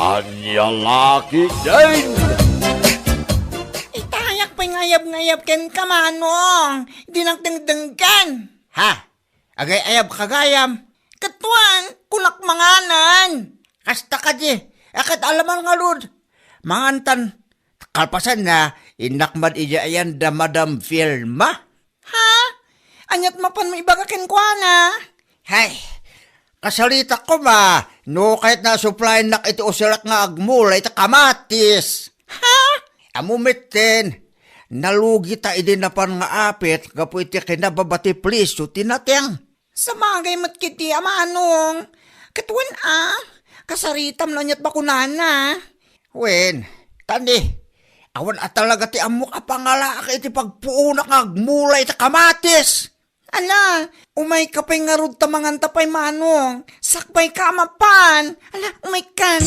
Anyang laki din! Itayak pa'y ngayab-ngayab ken kamanong. Dinagdangdang kan. Ha? Agay ayab kagayam. Katuan, kulak manganan. Kasta ka di. Akat alaman nga lud. Mangantan. Kalpasan na, inakmad iya ayan da Madam Filma. Ha? Anyat mapan mo ibaga ken kuana. Hay, kasalita ko ma. No, kahit na supply nak ito usirak nga agmula, ito kamatis. Ha? Amumitin, nalugi ta idin na pan nga apit, gapu iti kinababati please, so tinateng. Sa bagay mat kiti, amaanong, katuan kasaritam lang yat bakunana. Wen, tani, awan at talaga ti amok apangala iti pagpuunak nga agmula iti kamatis. Ala, umay ka pa'y nga rod tamangan tapay manong. Sakbay ka amapan. Ala, umay kan.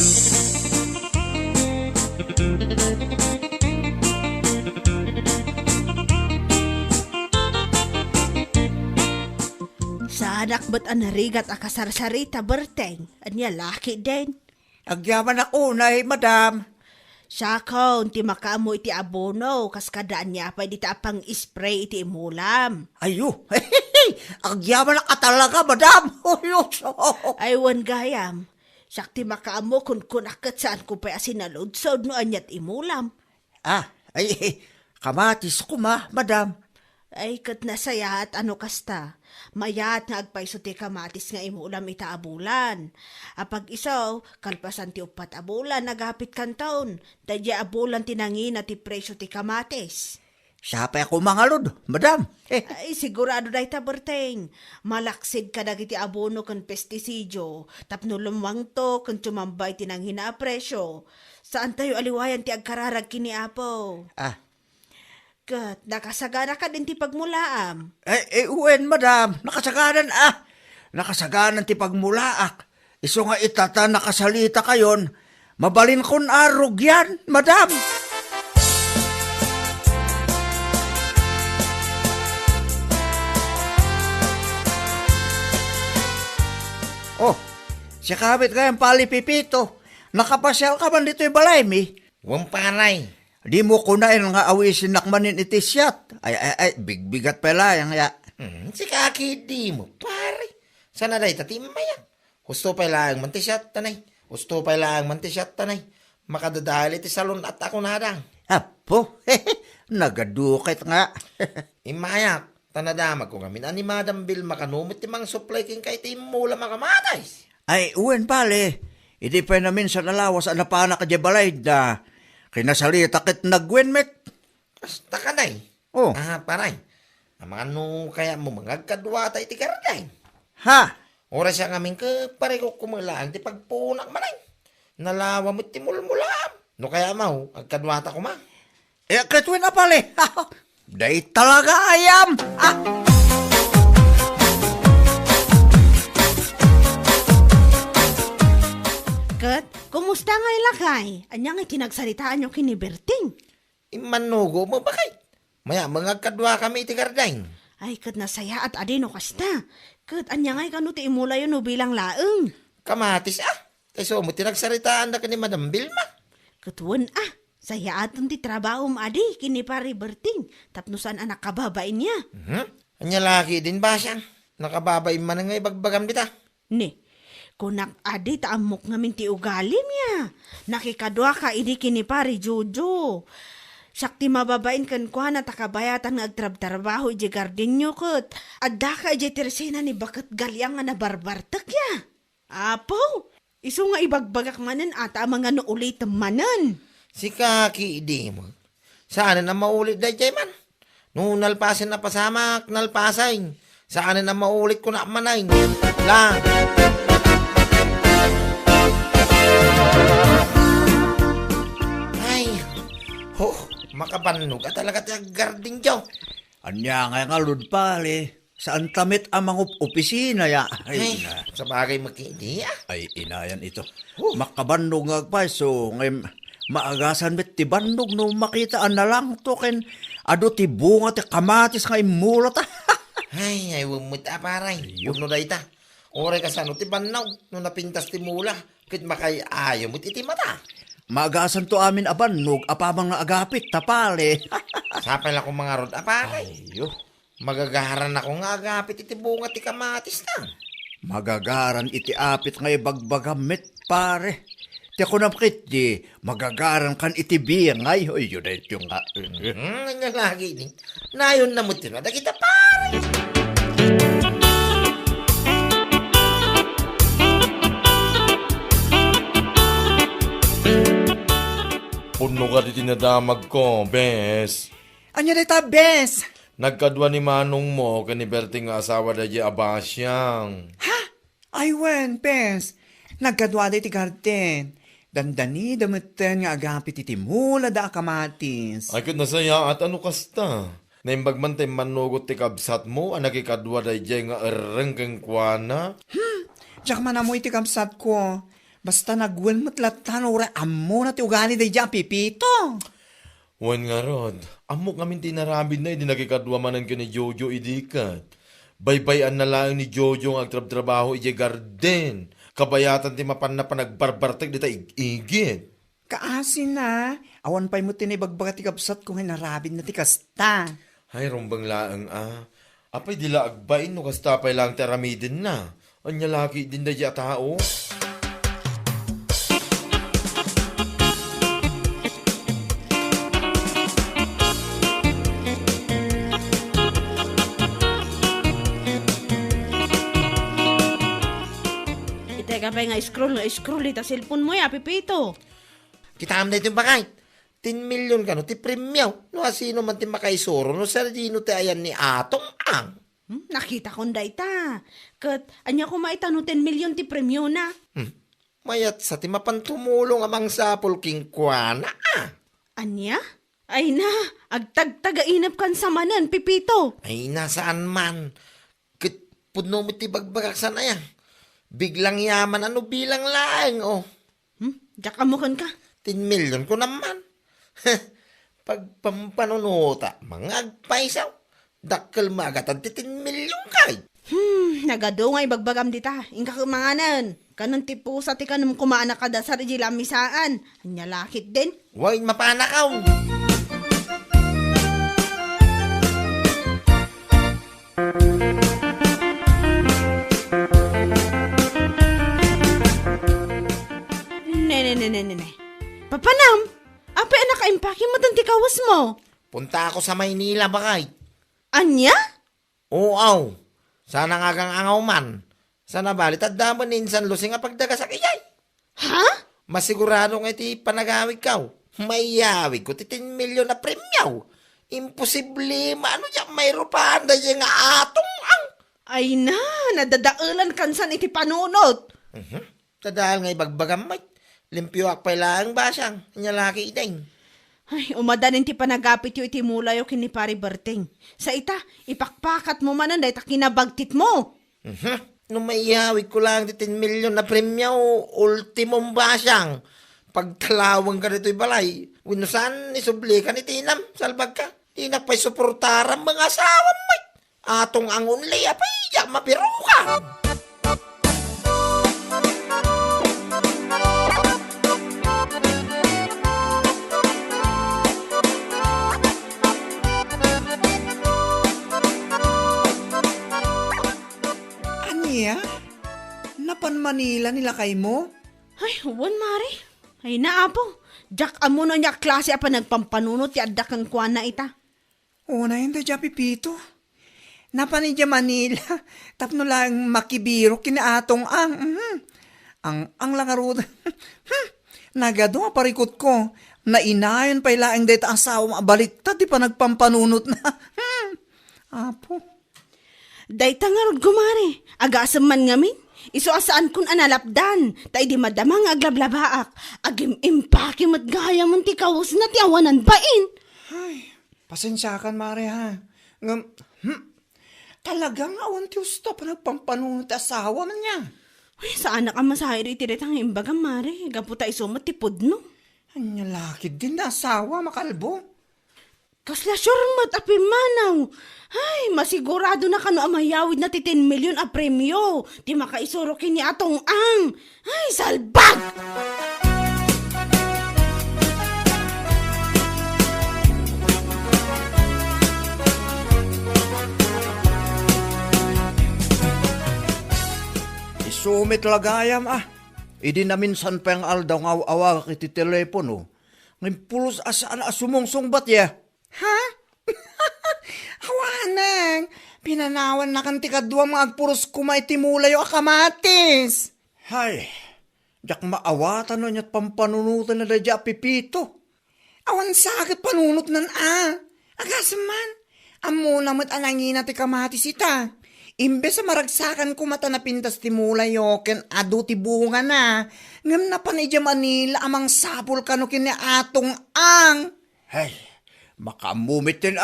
Sa anak ba't anarigat akasarsarita berteng? Anya laki din. Agyaman ako na madam. Siya ko, ti makaamo iti abono, kas kadaan niya pa di tapang spray iti imulam. Ayo, agyaman na ka talaga madam. Aywan gayam, siya ti makaamo kun kunakat saan ko pa asinaludsod no anyat imulam. Ay, kamatis ko madam. Ay kat nasaya at ano kasta, mayat nga agpaiso ti kamatis nga imulam ita abulan. Apag isaw, kalpasan ti upat abulan, nagapit kantaon, dadya abulan tinangin ti presyo ti kamatis. Siya pa ako mga lod, madam. Ay sigurado dahi ta berteng, malaksid ka dagiti abono kan pestisidyo, tapno lumwang to kan tumambay tinangin na presyo. Saan tayo aliwayan ti agkararag kini apo? Kat, nakasagana ka din ti pagmulaam. Uwen, madam. Nakasaganan, Nakasaganan ti pagmulaak. Iso nga itata nakasalita kayon. Mabalin kon arog yan, madam. Oh, siya kabit kayang palipipito. Nakapasyal ka man dito yung balay, mi? Wampanay. Di mo kunain nga awisin nakmanin iti siyat. Ay, bigbigat pala yang ya. Si kaki di mo, pare. Sana day tatimaya. Gusto pa lang mantisyat tanay. Gusto pa lang mantisyat tanay. Makadadali ti salon at ako nadang. Apo, nagadukit nga. Imayak, tanadamag ko kami. Ani Madam Bill makanumit ti mga supply king kay timula makamatay. Ay, uwen pale. Hindi pa namin sa nalawas ang napana ka balay na kinasalita kit nagwenmet. Basta ka day. Oh. Paray. Ang mga no kaya mo mga kadwata iti karday. Ha? Oras siya ngamin ka pare ko kumulaan ti pagpunak manay. Nalawa mo ti mulmulam. No kaya mau, agkadwata ko ma. Katwin na pale. Day talaga ayam. Kat, kumusta nga ilakay? Anyang itinagsalitaan yung kiniberting. Imanugo mo ba kay? Maya mga kadwa kami iti karday. Ay, kat nasaya at adino kasta. Kat, anyang ay kanu ti imula yun no bilang laeng. Kamatis Kayso mo tinagsaritaan na ka ni Madam Vilma. Katuan saya aton ti trabaho adi kini pari berting. Tapnusan anak kababain niya. Anya laki din ba siya? Nakababay man nga ibagbagam dita. Ni, kunak adi taamok ngamin ti ugalim niya. Nakikadwa ka idi kini pari Jojo. Sakti mababain kan kuha na takabayatan nga agtrab-trabaho iji gardin nyo kot. Adda ka iji tersena ni bakat galyang nga nabarbartak ya. Apo, iso nga ibagbagak manan ata mga noulit manan. Si kaki di mo. Saan na maulit da jay man? Nung nalpasin na pasamak, nalpasay. Saan na maulit ko na manay. Lang. Ay, makabanog ka talaga ti garding jaw. Anya nga lud pale. Saan tamit ang mga opisina ya? Ay, sa bagay makindi Ay, inayan ito. Makabandog nga pa, so ngay maagasan met ti bandog no makitaan na lang to ken ado ti bunga ti kamatis nga imulat. Ay, wumut aparay. Uno da ita. Ore ka sa no, ti banaw, no napintas ti mula, kit makay ayaw mo iti mata. Magasan to amin abannog, apamang nga agapit, tapale. Sapay lang kong mga rod, apakay. Ayo, Magagaharan ako nga agapit iti bunga ti kamatis na. magagaran iti apit ngay bagbagamit, pare. Ti ako napakit di, magagaran kan iti biyangay. Ay, yun na yung nga. Nga lagi ni. Nayon na mo tinwada kita pare. Puno ka di tinadamag ko, bes. Anya dita, bes? Nagkadwa ni manong mo, kaniberti nga asawa da di abasyang. Ha? Ay, wen, bes. Nagkadwa di ti garden. Dandani damiten nga agapit iti mula da kamatis. Ay kud nasaya at ano kasta. Naimbag man tayo manugot ti kabsat mo, anakikadwa da di nga erengkeng kuana. Diyak man amoy ti kamsat ko. Basta nagwan matlatan ora amo na ti ugali day dyan, pipito. Wan nga rod, amok ngamin tinarabid na, hindi nakikadwa manan ka ni Jojo idikat. Baybayan na lang ni Jojo ang agtrab-trabaho iti garden. Kabayatan ti mapan na panagbarbartag di ta igit. Kaasin na. Awan pa'y mo tinibagbaga ti kapsat kung hinarabid na ti kasta. Ay, rumbang laang Apay dila agbain no kasta pa'y lang teramidin na. Anya laki din da di tao. Itay ka pa nga scroll ita cellphone mo ya, Pipito. Kita am na ito bakay. 10 million ka no, ti premyaw. No asino man ti makaisuro, no sardino ti ayan ni Atong ang. Nakita ko nda ita. Kat, anya ko maitano 10 million ti premyo na. Mayat sa ti mapantumulong amang sapol king kuana Anya? Ay na, agtagtagainap kan sa manan, Pipito. Ay nasaan man. Kit pudno mo ti bagbagak sana yan. Biglang yaman ano bilang laeng oh. Diyak amukan ka. 10 million ko naman. Pag pampanunuta, mga agpaisaw. Dakkel magatan ti 10 million kay. Nagado nga ibagbagam dita. Ingka kumanganan. Kanon ti pusa ti kanum kumaana kada sa rijila misaan. Anya lakit din. Huwag mapanakaw. Ne. Papanam, apa anak kaimpake mo tanti kawas mo? Punta ako sa Maynila bakay. Anya? Oo. Sana nga kang angaw man. Sana balit at daman ni Insan Lucy nga pagdaga sa kiyay. Ha? Masigurado nga iti panagawig kaw. Mayawig ko ti 10 million na premyaw. Imposible maano dyan mayro pa anda dyan nga atong ang. Ay na, nadadaulan kansan iti panunot. Sa dahil nga ibagbagam may. Limpyo akpay lang basyang. Nyalaki ideng. Ay, umadanin ti panagapit yu iti mulayo kini pari Berting. Sa ita, ipakpakat mo manan dahi ta kinabagtit mo. Nung maiyawig ko lang ti 10 million na premyaw, ultimong basyang. Pagtalawang ka rito'y balay, winusan isubli ka ni Tinam, salbag ka. Tinak pa'y suportarang mga asawa may. Atong ang unlay, apay, diyak mapirukan. Anya? Napan Manila nilakay mo? Ay, huwan mari. Ay naapo. Jack amo na niya klase apa nagpampanunot ti adda kang kuan na ita. Una yun da dyan, pipito. Napan ni dyan Manila. Tapno lang makibiro kinaatong ang. Ang langarod. Nagado nga parikot ko. Nainayon pa ilaang deta asawa baliktad. Di pa nagpampanunot na. Apo. Dayta nga rod gumari. Agasam man ngamin. Iso asaan kun analapdan. Tay di madamang aglablabaak. Agim impake mat gaya mon ti kawas na ti awanan bain. Ay, pasensya kan, Mare, ha? Talagang awan ti usta pa nagpampanunot asawa man niya. Uy, saan na ka masahiri iti retang imbagam mari. Gaputa iso mat ti pudno. Anya lakid din na asawa, makalbo. Kasla sure api manaw. Ay, masigurado na kano amayawid na ti 10 milyon a premyo. Ti makaisuro kini atong ang. Ay, salbag! Isumit lagayam Idi na minsan pa yung aldaw nga awa kiti telepono. Ngayon pulos asaan asumungsong bat ya? Ha? Awanang, pinanawan na kan tikadwa mga agpuros kumay timulay o akamatis. Hay, jak maawatan no niya't pampanunutan na dadya pipito. Awan sakit panunot nan Agasaman, amo namat anangina ti kamatis ita. Imbes sa maragsakan ko mata na pintas timulay o ken adu ti bunga na. Ngam na panidya Manila amang sapul kano kini atong ang. Hay, makamumit din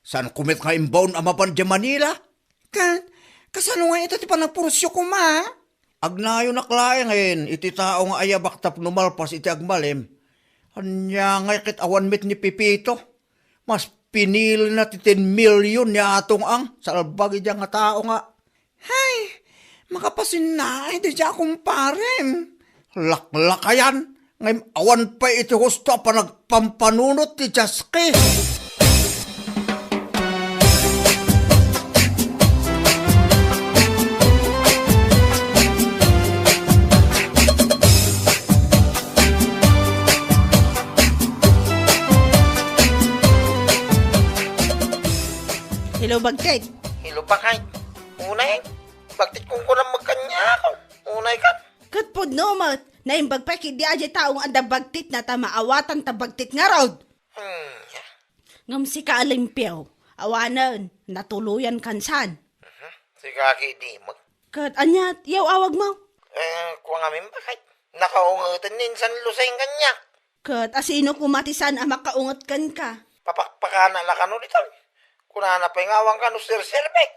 San kumit nga imbaon amapan di Manila? Kasano nga ito ti panagpurusyo ko ma? Agnayo naklae ngayon, iti tao nga ayabak tap numalpas iti agmalim. Anya nga kit awan mit ni Pipito. Mas pinili na ti 10 milyon niya atong ang salbagi diya nga tao nga. Hay, makapasin na ay di akong parem. Laklakayan, ngayon awan pa iti husto pa nagpampanunot ti Jaske. Hello, Bagtit. Hilo pa kay. Unay, bakit kung ko na magkanya ako? Unay ka. Katpod no, mat. Naimbag pa kidi aja taong anda Bagtit na tamaawatan ta Bagtit nga rod. Yeah. Ngam si kaalimpyaw. Awanan, natuluyan kansan. Si kaki di mo. Kat anyat, yaw awag mo. Kuha nga min bakit? Nakaungatan din San Luseng kanya. Kat asino kumatisan ang makaungat kan ka. Papakpakana la kano dito. Kuna na pa yung awang kano sir-sirbek.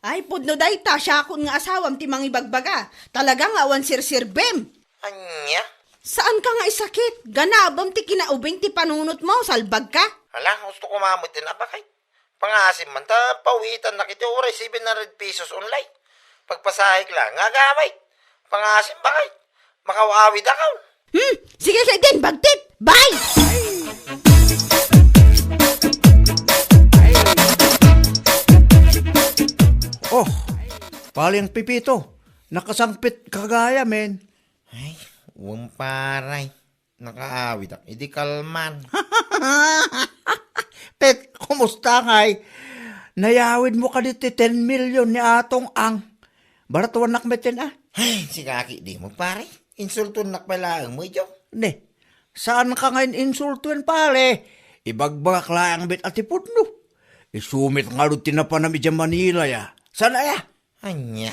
Ay, pudno day ta, siya akong nga asawam ti mangibagbaga. Talagang awan sir-sirbem. Anya? Saan ka nga isakit? Ganabam ti kinaubing ti panunot mo, salbag ka? Hala, gusto ko mamot din na bakit? Pangasim man ta, pawitan na kiti oray 700 pesos online. Pagpasahig lang, nga gamay. Pangasim bakit? Makawawid ako. Sige kay din, Bagtit. Bye! Oh, paling Pipito, nakasangpit kagaya men. Ay, paray. Nakaawid ako. Idi kalman. Pet, kumusta kay? Nayawid mo ka dito 10 milyon ni atong ang. Baratuan nakmetin Ay, si kaki di mo pare. Insultun nakpala mo ito. Ne, saan ka ngayon insultuin pare? Ibagbak lang bit atipod no. Isumit nga rin tinapanami dyan Manila ya. Sana ya? Anya?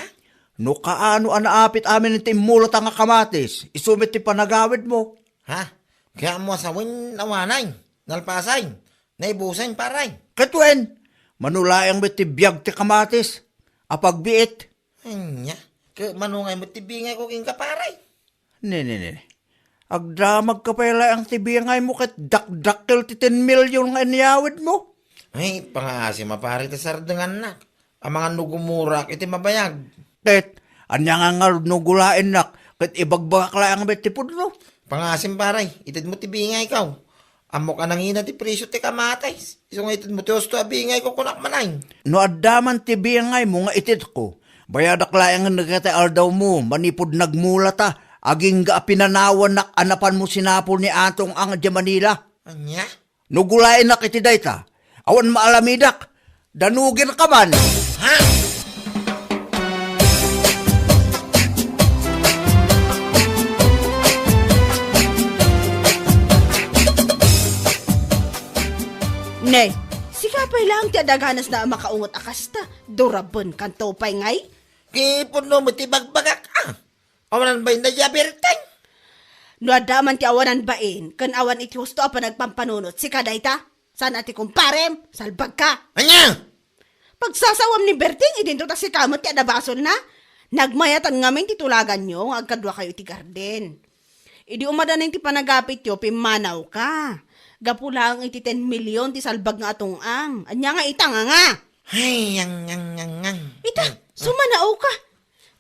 No kaano anaapit amin ng timulot ang kamatis. Isumit ti panagawid mo. Ha? Kaya mo asawin nawanay. Nalpasay. Naibusan paray. Katwen, manulayang bit ti biyag ti kamatis. Apagbiit. Anya? Kaya manungay mo tibingay ko king kaparay. Ne. Agdamag ka pala ang tibiyangay mo kat dakdakil ti 10 milyon nga iniyawid mo. Ay, pangasi mapari ta sardengan na. Ang mga nugumurak iti mabayag. Tet, anya nga nga nugulain nak, kat ibagbak lang ang betipod no. Pangasim paray, itid mo tibingay ikaw. Amo ka nangina ti presyo ti kamatay. Isong itid mo ti osto abingay ko kunak manay. No adaman tibiyangay mo nga itit ko. Bayadak lang nga nagkataal daw mo, manipod nagmula ta. Aging ga pinanawan nak anapan mo sinapol ni atong ang di Manila. Anya? Nugulain nak iti dayta. Awan maalamidak. Danugin ka man. Ha? Ne, sikapay lang ti adaganas na makaungot akasta. Durabon kanto pay ngay. Kipon no mo ti bagbagak Awanan ba yung najabertay? No adaman ti awanan bain, kan awan iti husto pa nagpampanunot. Si kadayta, saan ati kumparem, salbag ka. Anya? Pagsasawam ni Berting, idinto ta si kamot ti adabasol na. Nagmayatan ngamin titulagan nyo, agkadwa kayo ti garden. Idi umadanin ti panagapit yo, pimanaw ka. Gapula ang iti 10 milyon ti salbag nga atong ang. Anya nga itanga nga. Ay, yang. Ita, sumanao ka.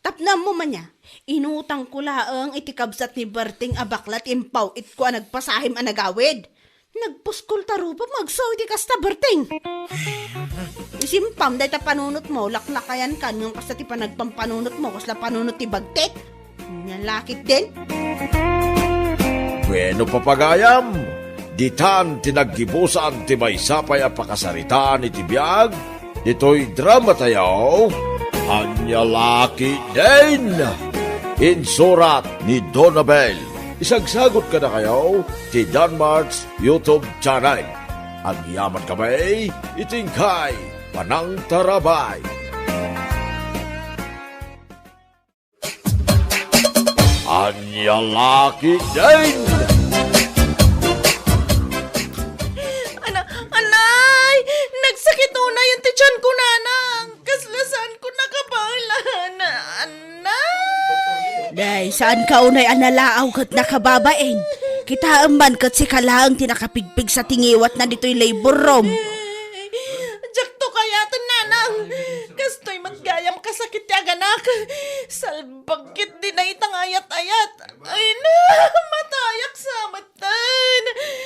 Tapnam mo man niya. Inutang ko laang iti kabsat ni Berting abaklat impaw it ko nagpasahim a nagawid. Nagpuskol taro pa magsaw iti kasta Berting. Isimpam dahil ta panunot mo, laklakayan kan yung kasta ti panagpampanunot mo, kasla panunot ti bagtek. Yan lakit din. Bueno papagayam, ditan tinaggibusan ti may sapay a pakasaritaan iti biyag, dito'y drama tayo, anya laki din. Insurat ni Donabel. Isagsagot ka na kayo ti Danmarks YouTube channel. Ang yaman kamay, itingkay, panang tarabay. Anya laki din. Anay! Nagsakit na yung tiyan ko, nanang. Kaslasan ko nakabalan. Anay! Day, saan ka unay analaaw kat nakababain? Kita man kat si kalaang tinakapigpig sa tingiwat na dito'y labor room. Diyak to kaya to, nanang. Kasto'y matgayam kasakit ya ganak. Salbagkit din na itang ayat-ayat. Ay na, matayak sa matan.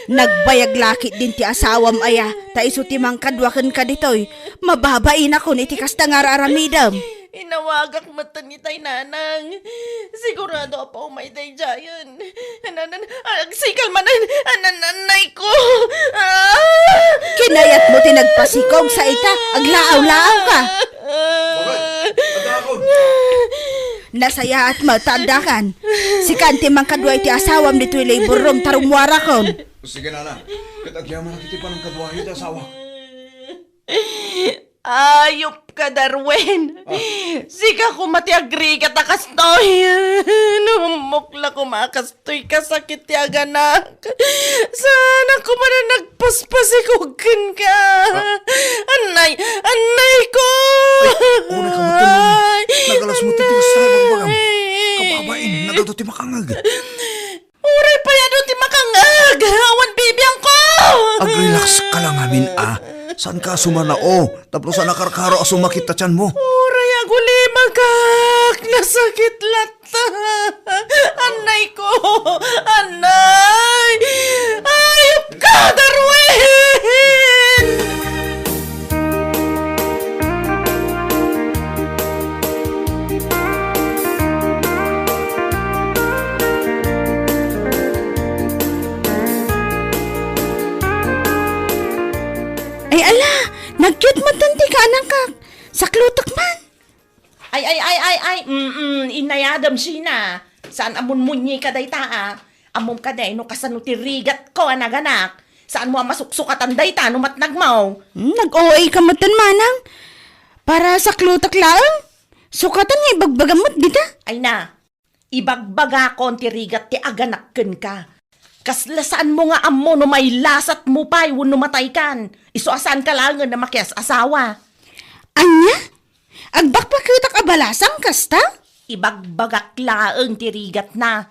Nagbayag lakit din ti asawam aya. Ta iso ti mangkadwakan ka ditoy. Mababain ako ni ti kasta nga raramidam. Inawagak matan ni tay nanang. Sigurado pa umay day jayan. Agsikal manan, ananay ko. Kinayat mo tinagpasikog sa ita. Aglaaw-laaw ka. Nasaya at matandakan. Si Kanti mangkadwa iti asawam dito'y labor room tarumwara kon. Sige na. Katagyaman na kiti pa ng kadwahi iti asawa. Ayop ka, Darwin. Sika ko matiagri ka takastoy. Numukla ko makastoy kasakit ya ganak. Sana ko man na nagpaspasikugan ka. Anay ko. Una ka matulong. Nagalas mo titigos tayo magbagam. Kababain, nagado ti makangag. Uray pa yan ti makangag. Awan bibiyang ko. Ag-relax ka lang amin Saan ka sumanao? Tapos saan nakarkaro sumakit ta tiyan mo? Uray aguli magak. Nasakit lata. Anay ko. Anay. Ayop ka, Darwin. Ay ala, nag-cute matanti ka anak ka. Saklutak man. Ay, inayadam sina. Saan amon munyi ka day taa? Amom ka day no kasano tirigat ko anaganak. Saan mo masuksukatan day ta no matnagmaw? Nag-OA ka matan manang. Para saklutak lang. Sukatan nga ibagbagamot dita. Ay na, ibagbaga ko tirigat ti aganakken ka. Kaslasaan mo nga amo no may lasat mo pa'y wano matay kan. Isuasan ka lang na makias asawa. Anya? Agbakbakutak abalasang kasta? Ibagbagak laang tirigat na.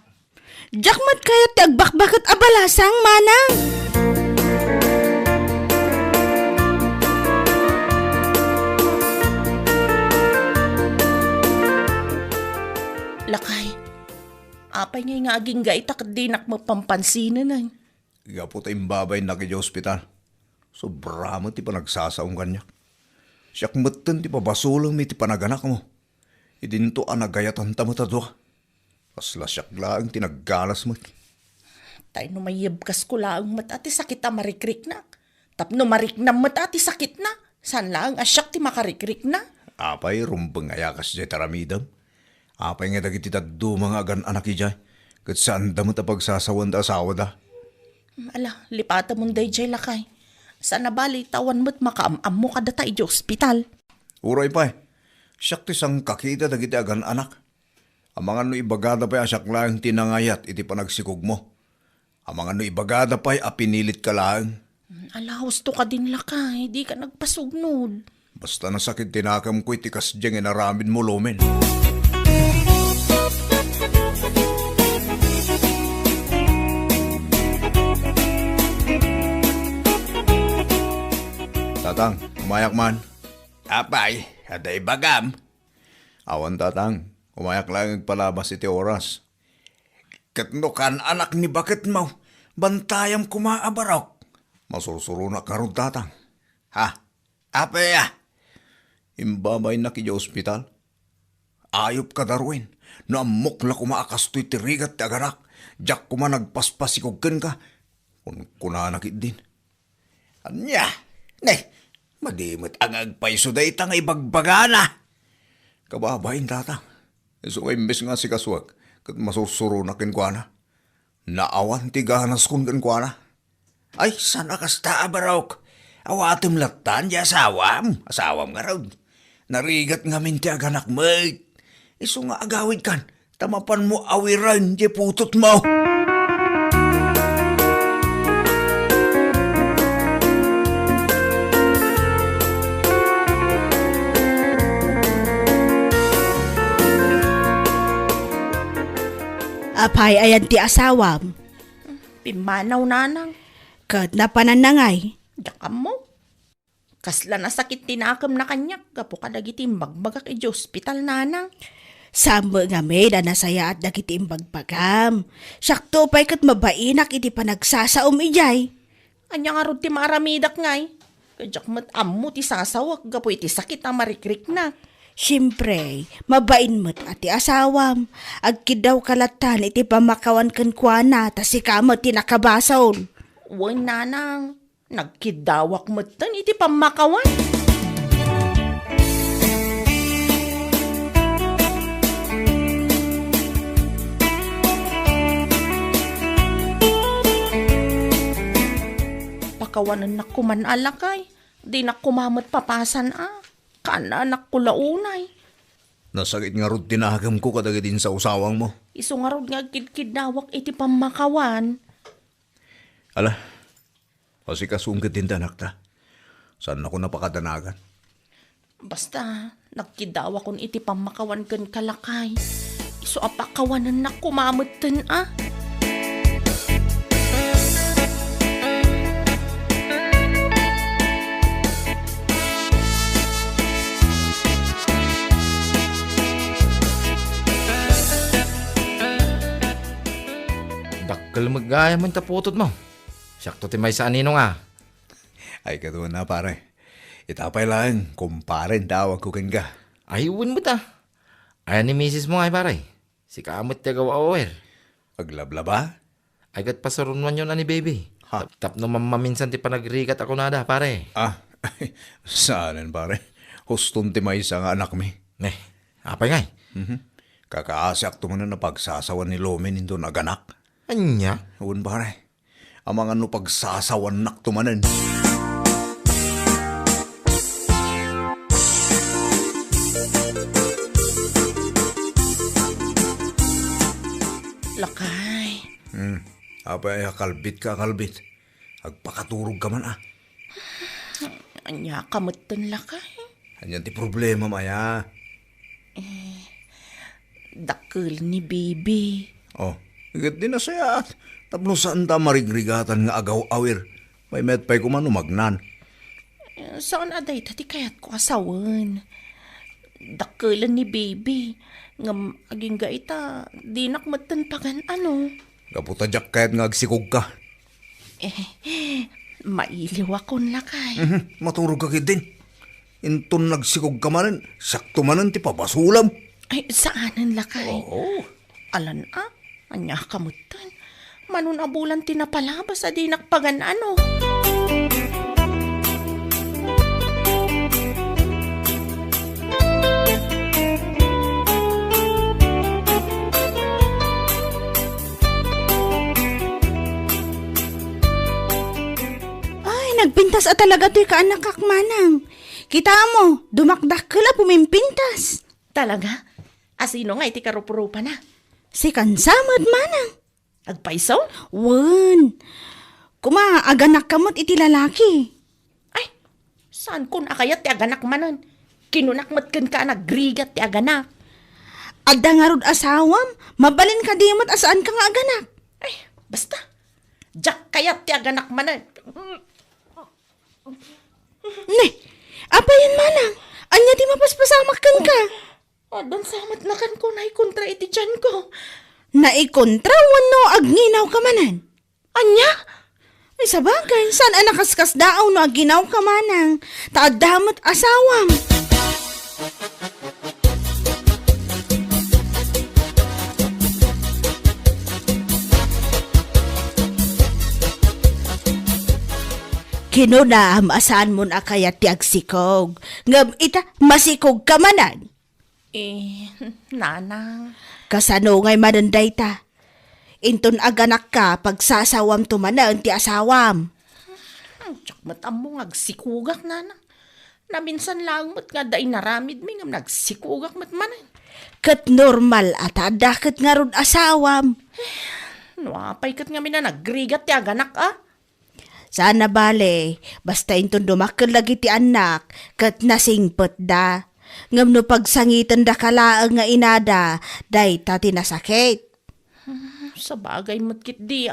Jakmat kaya ti agbakbakat abalasang manang. Lakay, apay nga aging gaitak di nakmapampansinan ay. Gapo tayong babay na kaya ospital. Sobra mo ti panagsasaong kanya. Siyak matan ti pabasulang mi ti panaganak mo. Idinto anagayatan ta mo tadwa. Kasla siyak lang tinaggalas mo. Tay no mayibkas ko lang matati sakit a marikrik na. Tapno mariknam matati sakit na. San lang asyak ti makarikrik na. Apay rumbang ayakas jay taramidam. Apay nga dagiti tagdo mga agan anak ijay. Kat saan da mo ta pagsasawan da asawa da. Ala, lipata mong day jay lakay. Saan nabali tawan mo't makaamam mo kada tayo di ospital. Uray pa siyak ti sang kakita dagiti agan anak. Amangan no ibagada pa'y asyak lang tinangayat iti panagsikog mo. Amangan no ibagada pa'y apinilit ka lang. Ala, husto ka din lakay. Di ka nagpasugnod. Basta nasakit tinakam ko iti kasdyang inaramin mo lumen. Tatang, umayak man. Apay, aday bagam. Awan tatang, umayak lang palabas iti oras. Katnukan anak ni bakit mo, bantayam kumaabarok. Masursuro na karon tatang. Ha? Apay Imbabay na kija ospital. Ayop ka darwin. Naamok la kumaakastoy tirigat ti aganak. Jak kuma nagpaspasikogken ka. Kung kunanakit din. Anya, madimot ang agpaiso day tang ibagbagana. Kababain tatang. So imbes nga si kaswag. Kat masursuro na kinkwana. Naawan ti ganas kun kinkwana. Ay, sana kasta abarok. Awatim latan di asawam. Asawam nga raw. Narigat nga min ti aganak mo. Iso nga agawid kan. Tamapan mo awiran di putot mo. Apay ayan ti asawam. Pimanaw nanang. Kat napananangay. Yakam mo. Kasla na sakit tinakam na kanyak. Gapo ka dagiti magbagak iti ospital nanang. Samba nga may na nasaya at dagiti imbagbagam. Sakto pa'y kat mabainak iti panagsasaom ijay. Anya nga ron ti maramidak ngay. Kajak mat ammo ti sasawak. Gapo iti sakit ang marikrik na. Siyempre, mabain mo't ati asawam. Agkidaw kalatan iti pamakawan kankwana ta si kamot ti nakabasaw. Uy nanang. Nagkidawak mo tan iti pamakawan. Pakawanan na kuman alakay. Di na kumamot papasan Kana anak ko launay. Nasakit nga rod tinahagam ko kadagidin sa usawang mo. Iso nga rod nga kidkidawak iti pamakawan. Ala, kasi kasungkit din tanak ta. Saan ako napakadanagan? Basta, nagkidawa kon iti pamakawan kan kalakay. Iso apakawanan na kumamutan Dakkel magaya man taputot mo. Sakto ti may sa anino nga. Ay katuwa na pare. Itapay lang, kumparen tawag ko ken ka. Ayun mo ta. Ayan ni misis mo ay pare. Si kamot ti gawa-awer. Aglablaba? Ay kat pasarunwan yun ani baby. Ha? Tap no maminsan ti panagrigat ako nada pare. Saanan pare? Huston ti may nga anak mi. Apay ngay. Kakaasak to mo na pagsasawan ni Lomen indo naganak. Anya? Uwan pare. Amang ano pagsasawan nak tumanan. Lakay. Apay, kalbit ka, kalbit. Agpakaturog ka man Anya kamutan lakay. Anyan ti problema maya. Dakil ni baby. Oh, igat din na saya. Tapno saan ta marigrigatan nga agaw-awir. May metpay ko man umagnan. Saan aday tati kayat ko asawan. Dakilan ni baby. Ngam aging gaita. Dinak matan pagan Kaputa jak kayat nga agsikog ka. Mailiw akon lakay. Maturog ka kit din. Inton nagsikog ka manan, sakto manan ti papasulam. Ay, saanan lakay? Oo. Alan anya kamutan. Manun abulan tinapalabas dinak pagan Nagpintas at talaga to'y kaanak kakmanang. Kita mo, dumakdak ka la pumimpintas. Talaga? Asino nga iti karupurupa na? Si kansamad manang. Agpaisaw? Wan. Aganak kamot iti lalaki. Ay, saan kun akayat ti aganak manon? Kinunakmat kan ka nagrigat ti aganak. Adda nga rod asawam, mabalin ka dimot asaan ka nga aganak. Ay, basta. Jak kayat ti aganak manon. Ne, apa yan manang? Anya di mapaspasamakan ka? Adon samat na kan ko na ikontra iti dyan ko. Naikontra wano agnginaw ka manan. Anya? Ay sabagay, saan ang nakaskas daaw no aginaw ka manang? Taadamot asawam. Kinunam asan mo na kaya tiag sikog. Ngam ita masikog ka manan. Nanang. Kasano ngay madanday ta. Inton aganak ka pagsasawam tumanan ti asawam. Tsak matamo agsikugak, nanang. Naminsan lang mo't nga daing naramid mi nga nagsikugak matmanan. Kat normal at adakat nga ron asawam. Nuapay kat nga mi na nagrigat ti aganak Sana bale, basta inton dumakkel lagi ti anak, kat nasingpet da. Ngam no pagsangitan da kalaang nga inada, day ta tinasakit. Sa bagay mo't kit di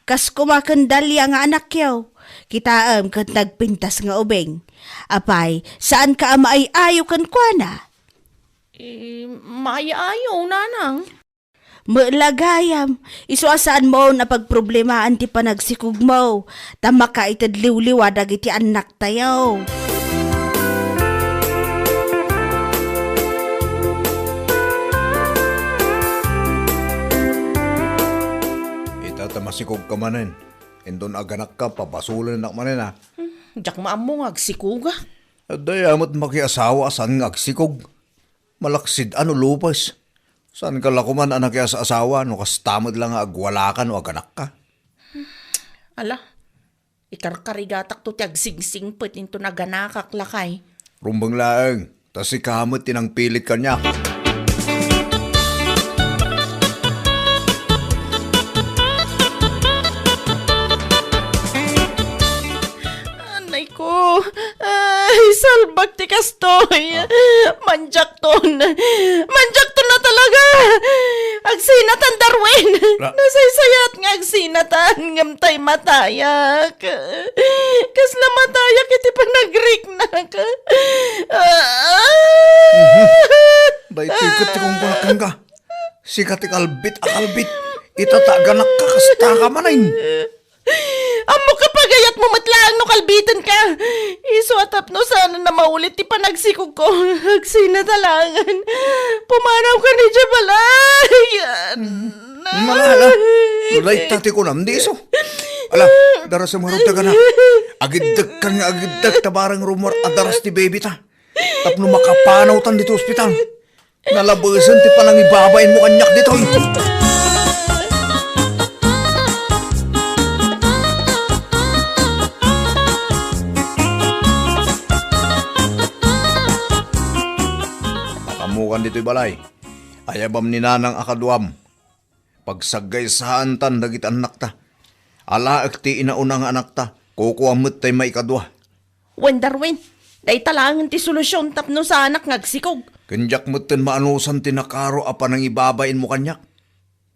Kas kumakandalya nga anak yaw, kitaam kat nagpintas nga ubeng. Apay, saan ka ama ay ayo kan kuana? Maayaw, nanang. Malagayam, isuasaan mo na pagproblemahan ti panagsikog mo. Tama ka itadliw-liwa dagiti anak tayo. Itamasikog ka manin. Indon aganak ka, papasulan na manin ha. Diyak maamo agsikugak. Aday amot makiasawa saan nga agsikog. Malaksid ano lupas. Saan ka lakuman anak kaya sa asawa no kastamad lang nga agwalakan o aganak ka? Ala, ikarkarigatak to ti agsingsing pet into naganakak lakay. Rumbang laeng, tas si kamot tinang pilit kanya. Anay ko, ay salbag ti kastoy. Manjak ton na talaga. Agsinatan Darwin. Nasaysayat nga agsinatan ngamtay matayak. Kasla matayak iti panagrik na ka. Day tikat ti kong palakan ka. Sikat ti kalbit akalbit. Itataganak ka kasta ka manayin. Amo ka pagayat mo matlaang no kalbitan ka. Isuatap no sana na maulit ti panagsikog ko. Agsinatalangan. Pumanaw ka ni Jabalay. Malala. Nulay tati ko nam di iso. Ala, daras sa marunta ka na. Agiddag ka nga agiddag tabarang rumor at daras ti baby ta. Tapno makapanaw tan dito ospital. Nalabasan ti panang ibabain mo kanyak dito. Nakamukan dito'y balay. Ayabam ni nanang akaduam. Pagsagay saan tan dagit anak ta. Ala akti inaunang anak ta. Kukuamot tay may kadwa. Wen Darwin, day talangan ti solusyon tapno sa anak ngagsikog. Kanyak mo tin maanusan tinakaro apa nang ibabain mo kanyak.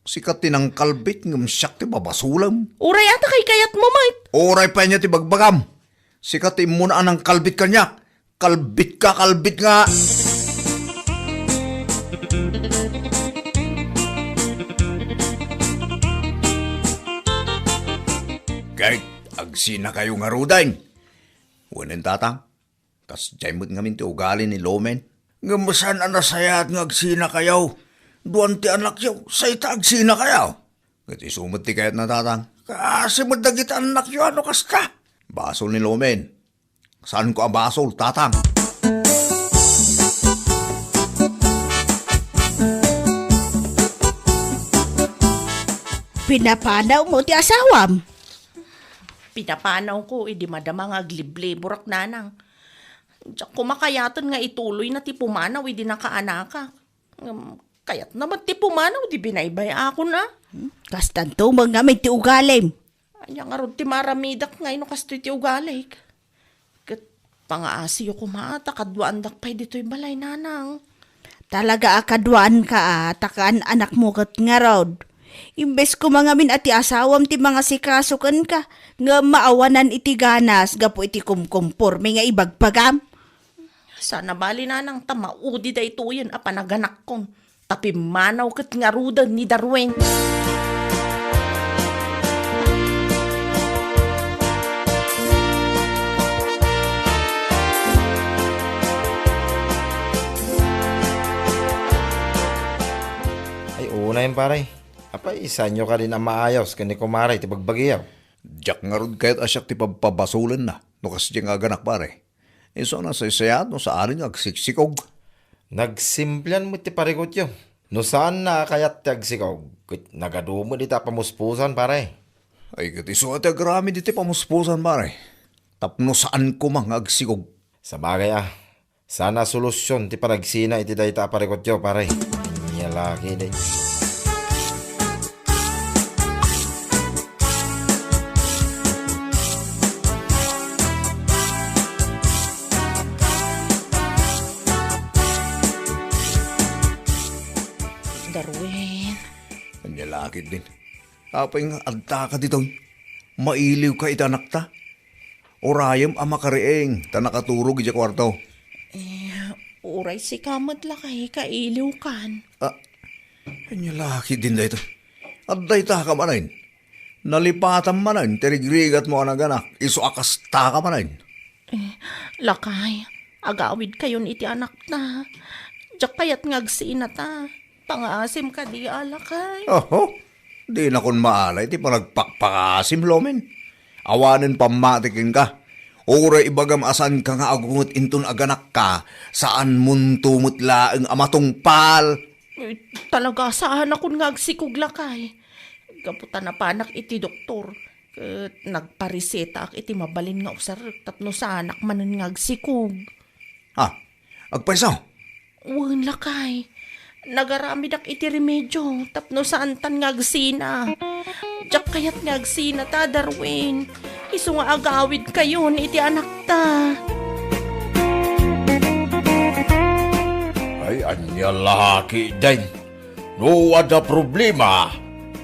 Sikat tinang kalbit ngam siyak ti babasulam. Uray ata kay kayat mo, mate. Oray pa niya ti bagbagam. Sikat ti muna anang kalbit kanyak. Kalbit ka, kalbit nga. Kahit agsina kayo nga rudain. Wanin tatang, kas jaymot ngamin ti ugali ni Lomen. Ngamasan anasayat nga agsina kayaw. Duwan ti anak yaw, sayta agsina kayaw. Kati sumot ti kayat na tatang, kasi madagit anak yaw ano kas ka. Basol ni Lomen. Saan ko ang basol, tatang? Pinapanaw mo ti asawam. Pinapanaw ko, di madamang aglible, burak nanang. Diyak kumakayatan nga ituloy na ti pumanaw, di nakaanaka. Kayat naman ti pumanaw, di binaybay ako na. Kastanto mga may ti ugalim. Anya nga ron ti maramidak ngayon kastoy ti ugalik. Kat pangaasiyo kumata, kadwaandak pa'y dito'y balay nanang. Talaga akadwaan ka takaan anak mo kat nga rod. Imbes ko mga min ati asawam ti mga sikasukan ka, nga maawanan iti ganas, gapo iti kumkumpurme nga ibagpagam. Sana bali na nang tamaudi da ito yan apanaganak kong. Tapi manaw kat nga rudan ni Darwin. Ay, una yun pare. Apay, isa nyo ka rin ang maayos kani kumaray, tibagbagyaw. Diyak nga ron kahit asyak ti pabasulan na. No kasi nga ganak pare. Iso na sa isayat no sa arin nga agsiksikog. Nagsimplian mo ti parikot yun. No saan na kayat tagsikaw? Nagadumo di ta pamuspusan pare. Ay kat iso at agrami diti pamuspusan pare. Tapno saan ko mang agsikog. Sa bagay sana solusyon ti panagsina iti dayta parikot yun pare. Nyalaki din. Darwin. Anyalakid din. Apay nga agta ka dito. Mailiw ka itanak ta. Orayam ang makarieng ta nakaturog iti kwarto. Uray si kamad lakay kailiw kan. Anyalakid din dito. Aday ta ka manayin. Nalipatan manayin. Tirigrigat mo anak. Iso akas ta ka manayin. Lakay, agawid kayon iti anak na. Diyak kayat ngagsina ta. Pangasim ka di alakay. Oho, di na kon maalay, ti panagpakpakasim lomen. Awanin pamatikin ka. Ura ibagam asan ka nga agungot inton aganak ka, saan muntumot laeng amatungpal. Talaga saan akong ngagsikog lakay. Gaputan na panak iti doktor. Nagpariseta ak iti mabalin nga usar tapno sa anak manon ngagsikog. Agpaisaw. Wan lakay. Nagaramid ak iti remedyo tapno saan tan ngagsina. Diyak kayat ngagsina ta, Darwin. Iso nga agawid kayon iti anak ta. Ay, anya laki din. No ada problema.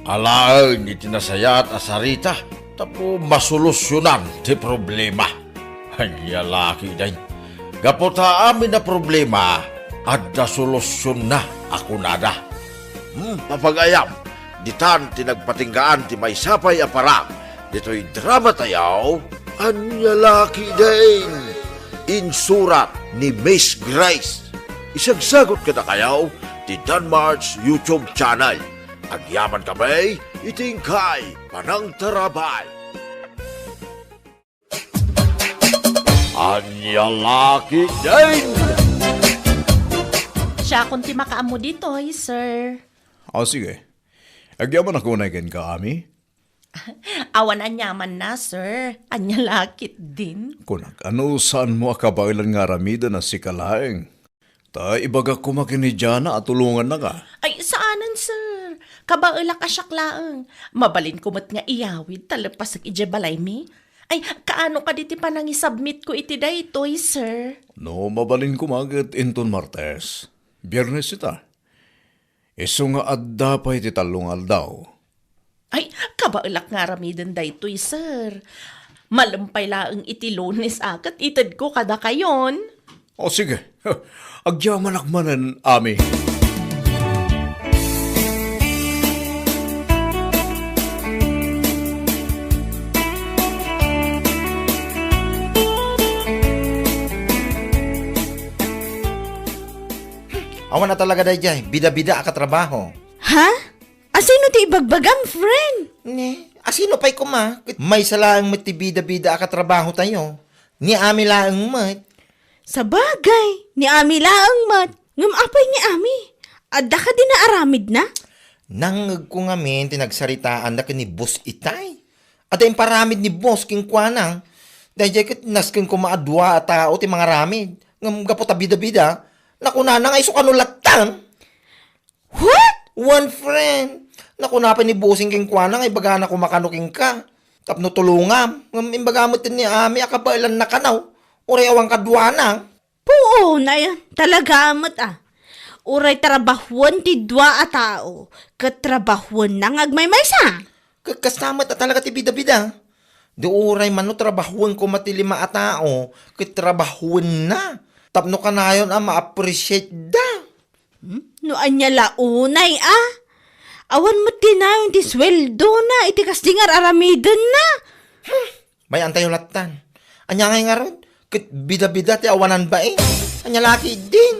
Alaan iti nasayat asarita. Tapo masolusyonan ti problema. Anya laki din. Gapota amin na problema. Ada solusyon na ako nada. Papagayam. Ditan tinagpatinggaan ti may sapay aparam. Dito'y drama tayaw. Anya laki din. Insurat ni Miss Grace. Isagsagot ka na kayaw ti Danmar's YouTube channel. Agyaman kami, itingkay, panang tarabay. Anya laki din. Siya kung ti makaamo dito, sir. Sige. Agyaman ako na ikan ka, ami. Awan anyaman na, sir. Anya lakit din. Kunak, ano saan mo akabailan nga ramida na si Kalaeng? Ta ibaga ko makinidya na at tulungan na ka. Ay, saanan, sir? Kabaila ka syaklaang. Mabalin ko mat nga iyawid, talapas ag ijabalay mi. Ay, kaano ka diti pa nang isubmit ko iti daytoy, sir? No, mabalin ko magit inton Martes. Biyernes ita. Iso nga adda pa iti talungal daw. Ay, kabailak nga ramidan daytoy, sir. Malampay laang iti Lunes akat itad ko kada kayon. Sige. Agyaman akmanan, ami. Awan na talaga day bida-bida ka trabaho. Ha? Asino ti ibagbagam, friend? Ne, asino pa'y kuma? May salaang matibida-bida ka trabaho tayo. Ni ami laang mat. Sa bagay, ni Ami laang mat. Ngam apay ni Ami. Adda ka din na aramid na? Nangag ko ngamin tinagsaritaan na ni boss itay. At yung paramid ni boss king kwanang. Dahil kat naskin ko maadwa at tao ti mga ramid. Ngam gapota bida-bida. Nakuna na nga iso kanulatan. What? One friend. Nakuna pa ni bossing king kwanang ay baga na kumakanuking ka. Tapno tulungam. Ngam imbagamot din ni Ami akabailan na kanaw. Uray awang kadwa na. Oo na yan. Talaga amat ah. Uray trabahuan ti dua a tao. Katrabahuan nang agmaymaysa. Kastamat at talaga ti bida-bida. Di uray man no trabahuan ko matilima a tao, trabahuan na. Tapno ka na yun ma-appreciate da. No anya launay Awan mo tinayon ti sweldo na. Iti kastingar aramidon na. May antayo latan. Anya ngay nga ron, bida-bida ti awanan ba eh. Anya laki din.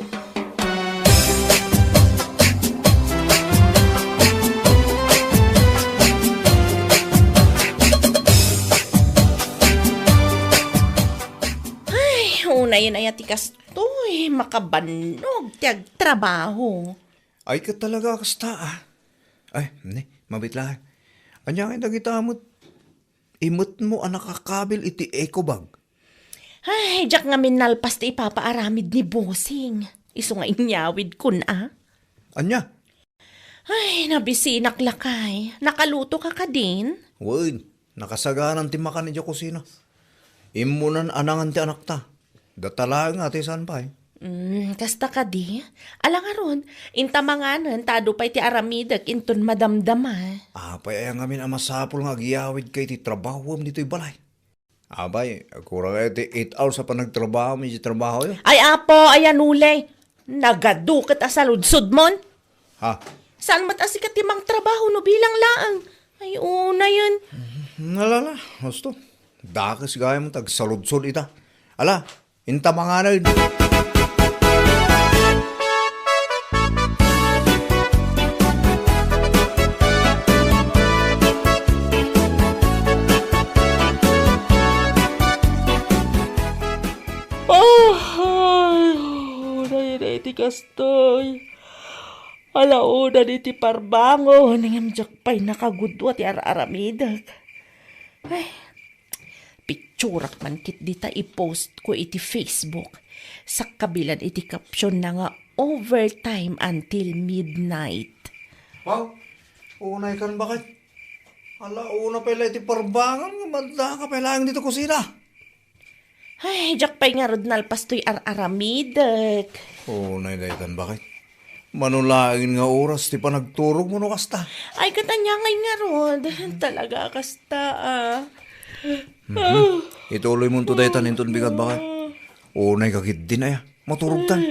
Una yun ay atikas to'y makabanog tiag trabaho. Ay ka talaga kasta Ay, mabit lang. Anya nga nagitamot. Imot mo ang nakakabil iti eco bag. Ay, jak nga minalpas ti ipapaaramid ni Bossing. Iso nga inyawid kun Anya? Ay, nabisinak lakay. Nakaluto ka din? Wait, nakasagaran ti makan ni kusina. Imunan anangan ti anak ta. Datalaan nga ti saan pa Kasta ka di. Alang aron, inta manganan, tado pa'y ti aramidag, inton madamdama. Apay ay ngamin ang masapol nga giyawid kay ti trabaho dito'y balay. Abay, kurang ay ti 8 hours sa panagtrabaho mi ti trabaho yun. Ay apo, ayan ulay. Nagadukat asaludsod mon. Ha? Saan matasikat timang trabaho no bilang laang? Ay una yun. Nalala, gusto. Dakas gaya mo tagsaludsod ita. Ala, inta mga na yun. Kastoy. Alauna ni ti parbango. Nangamjak pa'y nakagudwa ti aramidag. Ay, picturak man kit dita i-post ko iti Facebook. Sa kabilan iti caption na nga overtime until midnight. Wow, unay kan bakit? Ala, una pala iti parbangan nga manda ka pala dito kusina. Ay, jak pa'y nga rod nalpas to'y aramidag. Unay daytan bakit? Manulain nga oras ti panagturog mo no kasta. Ay, katanya nga rod. Talaga kasta Ituloy mo to daytan inton bigat bakit? Unay kagit din ay, maturog tan.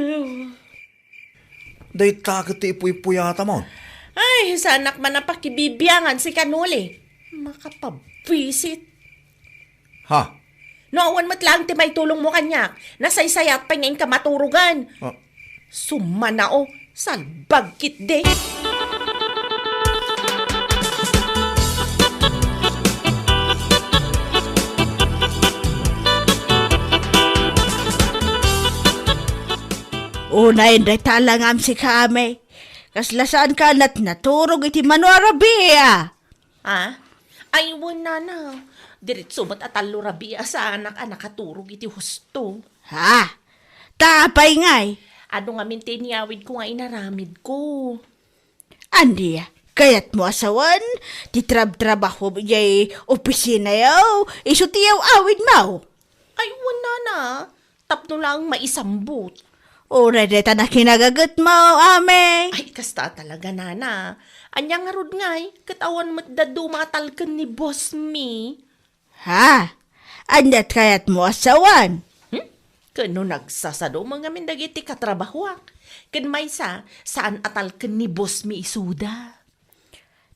Day takot ti ipuy-puyata mo. Ay, sanak man na pakibibiyangan si Kanuli. Makapabisit. Ha? Noon mat lang ti may tulong mo kanyak. Nasaysayat pa ngayon ka maturugan. Ah. Sumanao, salbagkit de. Unay day talangam si kame. Kaslasaan ka na't naturog iti manuarabi Ha? Ay, wala na. Diretso ba't atalo rabi sa anak nakaturog iti husto. Ha? Tapay ngay. Ano nga mintinyawid ko nga inaramid ko. Andi kayat mo asawan, titrab-trabaho mo jay opisina yaw, iso tiyaw awid mo. Ay, wala na. Tapno lang maisambot. Ura deta na kinagagat mo, ame. Ay, kasta talaga, nana. Anya nga rod ngay, katawan mo't dumatalkan ni boss me. Ha? Andat kayat mo asawan. Kano nagsasado mga mindagiti katrabahuak. Kan may saan atalkan ni boss me isuda.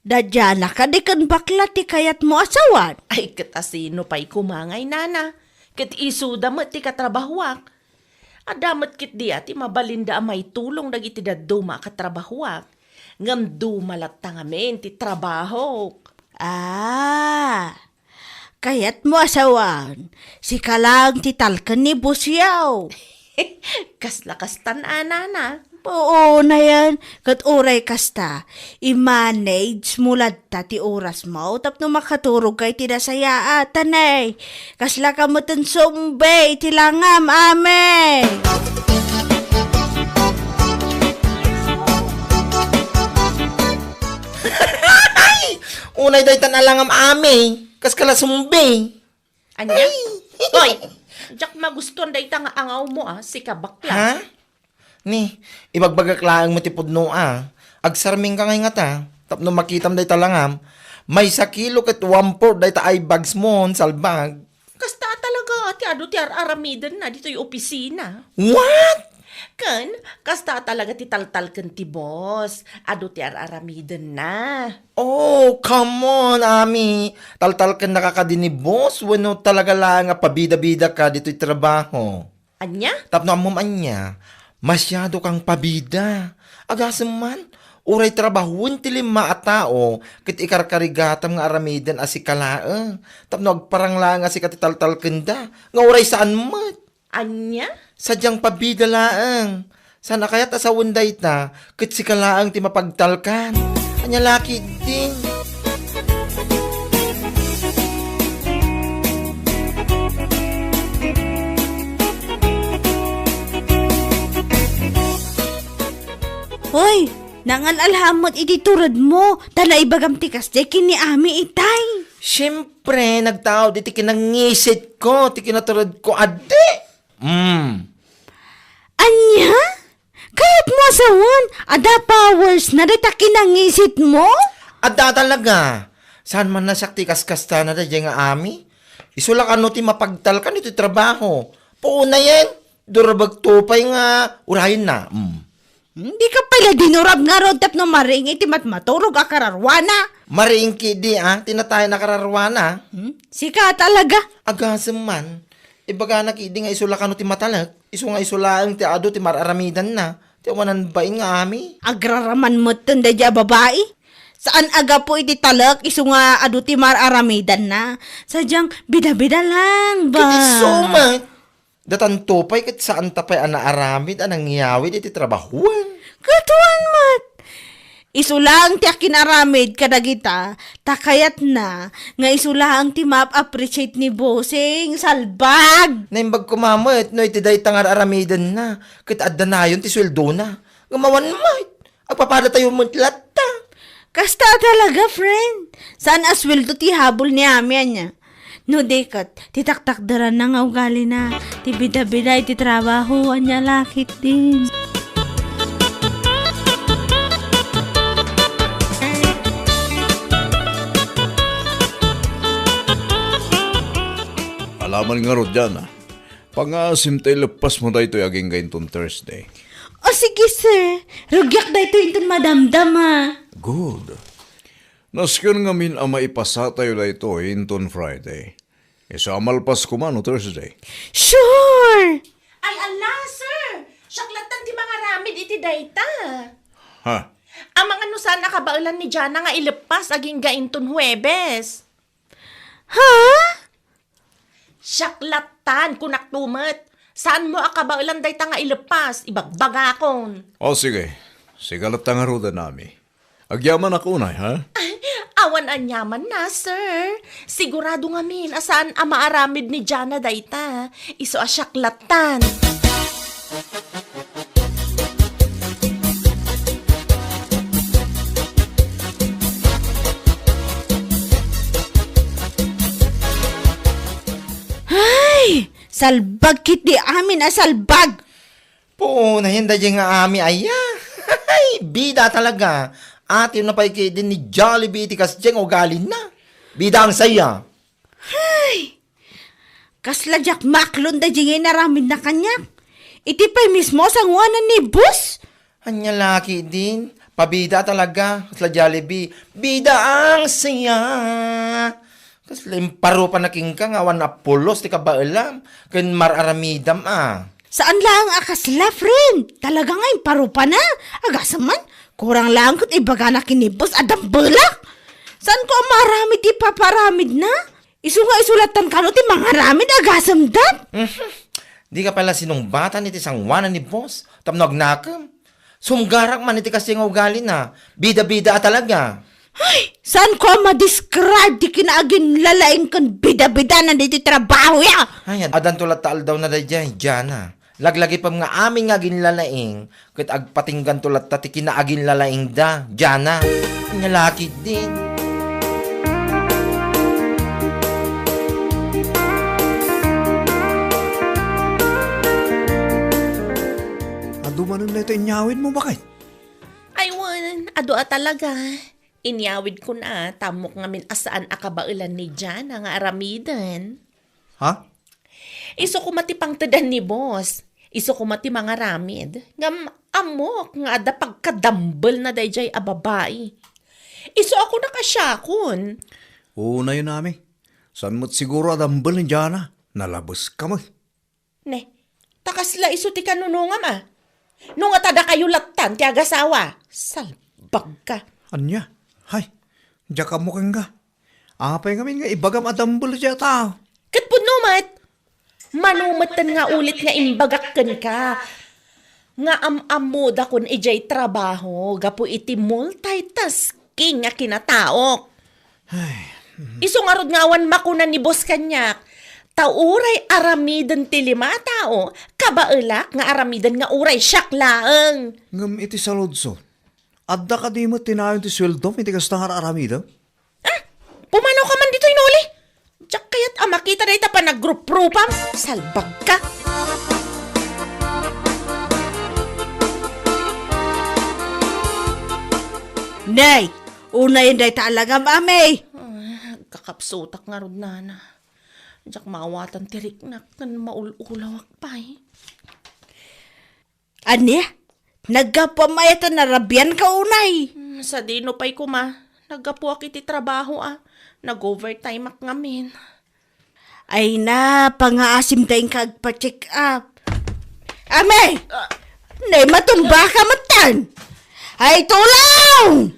Dadya na ka di kan bakla ti kayat mo asawan. Ay, katasino pa'y kumangay, nana. Kat isuda mo ti katrabahuak. Adamat kit di ati mabalinda may tulong dagiti daduma katrabahuak. Ngam dumalat tangamen ti trabaho. Kayat mo asawan. Si kalang ti talkan ni busyaw. Kaslakastan, nana. Oo na yan. Kat oray kasta, i-manage mulad ta ti oras mo tapno makaturog kay tinasayaatan eh. Kasla ka mo tan sumbe, tilangam ame. Unay daytan alangam ame. Kas kala sumbe. Anya? Hoy! Jack magustuhan day nga angaw mo si kabakla. Ha? Ni, ibagbagak laang mo ti pudno Agsarming ka ngay nga ta. Tapno makitam day talangam. May 1 kilo ket 1/4 day ta ay bags mo salbag. Kasta talaga, ti ado ti aramidan na dito yung opisina. What? Kan, kasta talaga ti taltal kan ti boss. Ado ti aramidan na. Oh, come on, Ami. Taltal ka nakakadini, boss. Wano talaga lang nga pabida-bida ka dito'y trabaho. Anya? Tapno amom anya, masyado kang pabida. Agasam man, uray trabahon ti 5 a tao, kit ikarkarigatam nga aramidan asi kalaang. Tapno agparang lang asi katitaltal kenda, nga uray saan mat. Anya? Sadyang pabida laang. Sana kaya't asawon day ta, kit si kalaang ti mapagtalkan. Anya laki din. Hoy, nangalalhamot iti turad mo. Tala ibagam ti kasde kini ami itay. Siyempre, nagtao di ti kinangisit ko, ti kinaturad ko, ade. Anya? Kayat mo asawan, ada powers na dita kinangisit mo? Adda talaga. Saan man nasakti kaskasta na da nga ami? Isulak ano ti mapagtalkan iti trabaho. Puuna yan. Durabag tupay nga urahin na. Hindi ka pala dinurab nga rod tap no maring iti matmaturog akararwana. Maringki di tinatay na kararwana. Sika talaga. Agasam man. Ibaga nakidi nga isulak ano ti matalag. Isu nga isulaang ti ado ti mararamidan na. Ti wanan bain nga ami. Agraraman mo tanda dya babae. Saan aga po iti talak isu nga adu ti mararamidan na. Sadyang bida-bida lang ba? Kiti sumat. Datan tupay kat saan tapay anaaramid anang ngiyawid iti trabahuan. Katuan mat. Isulang ti akinaramid kadagita, takayat na, nga isulang ti map-appreciate ni bossing, salbag! Naimbag kumamit, no iti day tangar aramidan na. Kita adda na yun ti sweldo na. Gumawan mat. Agpapada tayo mo tilata. Kasta talaga, friend. Saan asweldo ti habol ni amya niya? No, dekat, titaktakdaran na nga ugali na. Ti bida-bida iti trabaho, anya lakit din. Alaman nga ro dyan Pangasim tayo lepas mo da ito aging gayintong Thursday. O sige, sir. Rugyak da ito yung madamdam, Good. Naskin nga min ama ipasa tayo da ito hinton Friday. Isa amalpas ko man o Thursday. Sure! Ay, ala, sir. Syaklatan ti mga ramid iti dayta. Ha? Ang mga nusan nakabaulan ni Jana nga ilepas aging gainton Huwebes. Ha? Syaklatan, kunaktumet. Saan mo akabaulan dayta nga ilepas? Ibagbagakon. O sige. Sigalat nga ro da nami. Agyaman ako unay, ha? Awan anyaman na, sir. Sigurado nga min, asaan ang maaramid ni Jana dayta. Iso asyaklatan. Ay! Salbag kit di amin salbag! Po, nahinda dyan nga ami aya. Ay, bida talaga. Ate na pa'y din ni Jollibee iti kasdyang ugalin na. Bida ang saya. Kasla jak maklon da jingay naramid na kanya. Iti pa'y mismo sangwanan ni bus. Anya laki din. Pabida talaga. Kasla Jollibee. Bida ang saya. Kasla imparo pa na kingka nga wan apulos ti kabailam. Ken mararamidam Saan lang akasla, friend? Talaga nga parupa na. Agasaman, kurang lang kut ibaga na kinibos adam belak. Saan ko maramid ipaparamid na? Isu nga isulatan ka no ti mga ramid agasam dat. Di ka pala sinumbatan iti sangwanan ni boss. Tamnog nakam. Sumgarak man iti kasi nga ugali na. Bida-bida talaga. Ay, saan ko ma-describe di kinaagin lalaing kan bida-bida na dito trabaho ya? Ay, adan tulat taal daw na dyan, Jana. Laglagi pa nga aming nga ginlalaing, kat agpatinggan tulat ta ti kinaagin lalaing da, Jana. Nalaki din. Ando man dito inyawid mo, bakit? Ay, wan, ado talaga. Inyawid ko na, tamok ngamin asaan akabailan ni Jan ang aramidan. Ha? Iso ko matipang tadan ni boss. Iso ko mati mga ramid. Ngam amok nga ada pagkadambal na dayjay a babae. Iso ako nakasyakon. Oo na yun namin. Saan mo't siguro adambal ni Jana? Nalabas ka mo. Ne, takasla iso ti kanunungam ah. Nung atada kayo latan ti agasawa. Salbag ka. Anya? Hay, diya ka mo kang ka. Apay kami nga ibagam adambal siya tao. Kat po numat. Manumatan nga ulit nga imbagakkan ka. Nga am-amuda kun ijay trabaho. Gapo iti multitasking nga kinataok. Iso nga rod nga awan makunan ni boss kanyak. Tauray aramidan ti lima tao. Kabaelak nga aramidan nga uray syaklaeng. Ngam iti sa lodso. Adda ka di mo tinayon ti sweldo, iti kastangar aramida. Pumanaw ka man dito inuli. Diyak kaya't makita na ita pa nag-group-grupam. Salbag ka. Nay, una yun day talaga, mami. Kakapsutak nga rod nana. Diyak maawatan tirik na kan maululawak pa eh. Anya? Nagkapamayatan na rabyan ka unay. Sa dino pa'y kuma. Nagapuak iti trabaho ah. Nag-overtime ak ngamin. Ay na, pangaasim tayong kagpa-check up. Ame! Nay, matumba ka matan! Ay, tulong!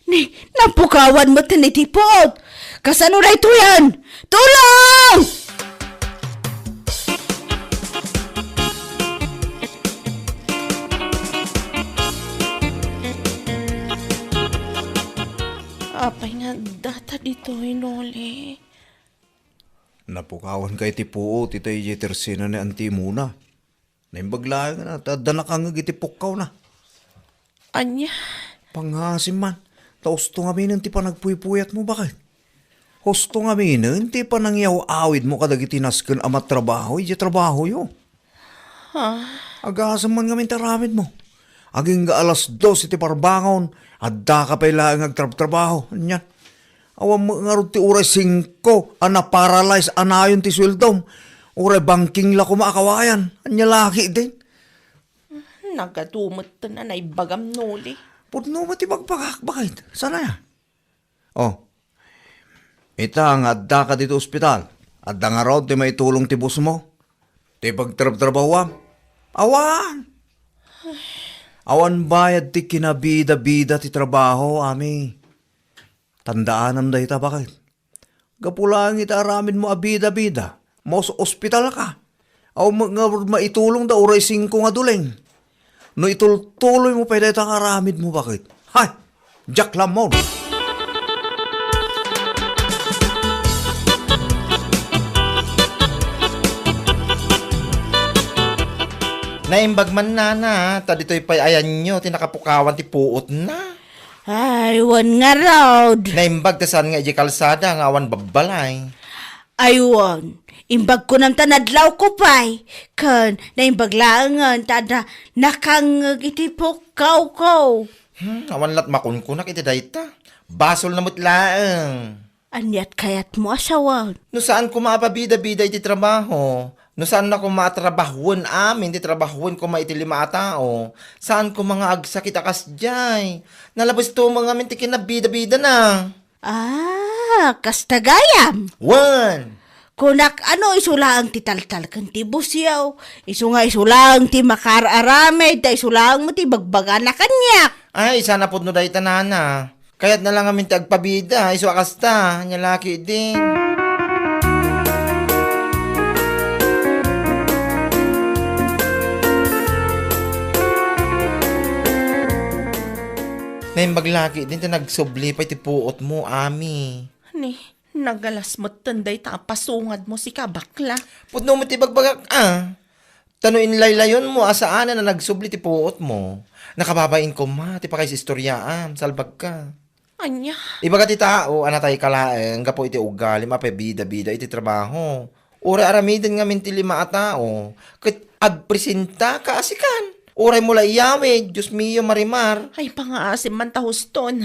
Nay, napukawan mo tinitipot! Kasano na ito yan? Tulong! Apay nga data dito inuli. Napukawan kay ti puot, ito iti tersina ni anti muna. Naimbaglaan na, tadana ka nga iti pukaw na. Anya? Pangasim man, tausto nga minan ti panagpuypuyat mo, bakit? Husto nga minan, ti panangyaw-awid mo kadag itinaskan amat trabaho, iti trabaho yo. Agasam man nga taramid mo. Aging ga alas 2 iti parbangon, adda ka pa ilang agtrabaho. Anyan. Awam mo nga rin ti uray 5, ana-paralyze, anayon ti swildom. Uray banking la kumakawayan. Anya laki din. Nagadumot na naibagam nuli. Pudno ba ti magpagak? Bakit? Sana ya? Oh. Ita nga adda ka dito ospital. Adda nga raw ti may tulong ti bus mo. Ti pagtrab-trabawam. Awan! Awan bayad ti kinabida-bida ti trabaho, ami. Tandaan day ta, bakit? Gapulang ita aramin mo abida-bida. Mo sa ospital ka. Aw nga maitulong da uray 5 nga duleng. No itultuloy mo pa dito ang aramid mo, bakit? Hay! Jack Lamon! Naimbag man na, ta dito'y pay ayan nyo, tinakapukawan ti puot na. Ay, wan nga raod. Naimbag ta saan nga iji kalsada, nga awan babalay. Aywan, imbag ko ng tanadlaw ko pa'y. Kan, naimbaglaangan, tada nakangag itipukaw ko. Awan lat makunkunak iti dayta. Basol na mutlaang. Anyat kayat mo asawan. No saan ko maapabida-bida iti trabaho? No saan na ko matrabahuan amin, ti trabahuan ko maiti 5 tao? Saan ko mga agsakit akas jay? Nalabas to mga min ti kinabida-bida na. Kastagayam. Wan! Kunak ano isulang ti taltal kan ti busyaw. Isu nga isulang ti makararame, da isulang mo ti bagbaga na kanyak. Ay, sana po no dahi tanana. Kaya't na lang amin ti agpabida, iso akasta, nyalaki din. Naimbag din ti nagsubli pa iti puot mo, ami. Ni, nagalas mo tanday ta pasungad mo si kabakla. Pudno mo ti bagbagak, Tanuin laylayon mo, asaan na nagsubli ti puot mo. Nakababain ko ma, ti pa kay istoryaan, salbag ka. Anya? Ibaga ti tao, anatay kalaeng, gapo iti ugali, mapebida-bida iti trabaho. Ura aramidin nga min ti 5 tao, kat agpresenta ka asikan. Uray mo la iyawi, Diyos mio marimar. Ay, pangaasim man tahuston.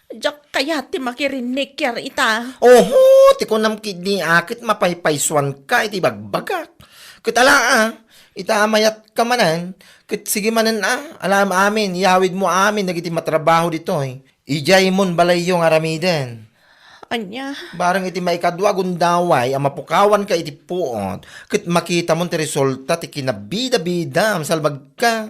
Diyak kaya ti makirinig yar ita. Oho, ti ko nam kidni akit mapaypayswan ka iti bagbagak. Kutala ita amayat ka manan, kut sige manan alam amin, yawid mo amin, nagiti matrabaho dito Ijay mon balay yung aramiden. Anya, Barang iti maikadwa gundaway, ang mapukawan ka iti puot, kut makita mon ti resulta ti kinabida-bida, salbag ka.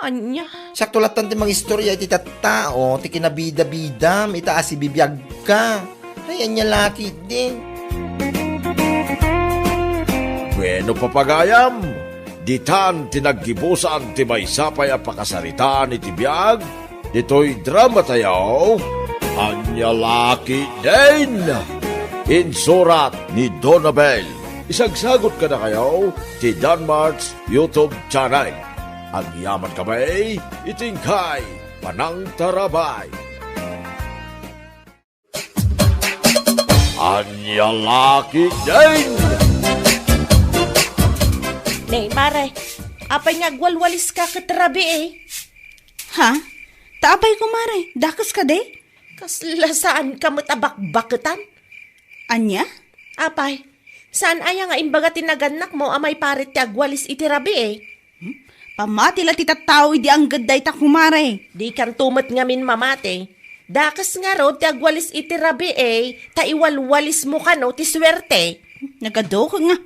anya. Sakto latan ti mga istorya iti tattao, ti kinabida-bidam, itaas ibibiyag ka. Ay, anya laki din. Bueno papagayam, ditan tinaggibusan ti maysapay a pakasaritaan iti biag, dito'y drama tayaw, anya laki din. Insurat ni Donabel. Isagsagot ka na kayo ti Danmarks YouTube channel. Ang yaman kamay, itingkay, panang tarabay. Anya laki din. Nay, mare, apay nga gwalwalis ka katrabi Ha? Taapay ko, mare. Dakas ka de? Kasla saan ka matabak-baketan? Anya? Apay, saan aya nga imbaga tinaganak mo amay parit ti agwalis iti rabi Pamati la ti tattao idi ang gaday ta kumare. Di kan tumet ngamin mamate. Dakas nga ro ti agwalis iti rabi ta iwalwalis mo ka no ti swerte. Nagadoko nga.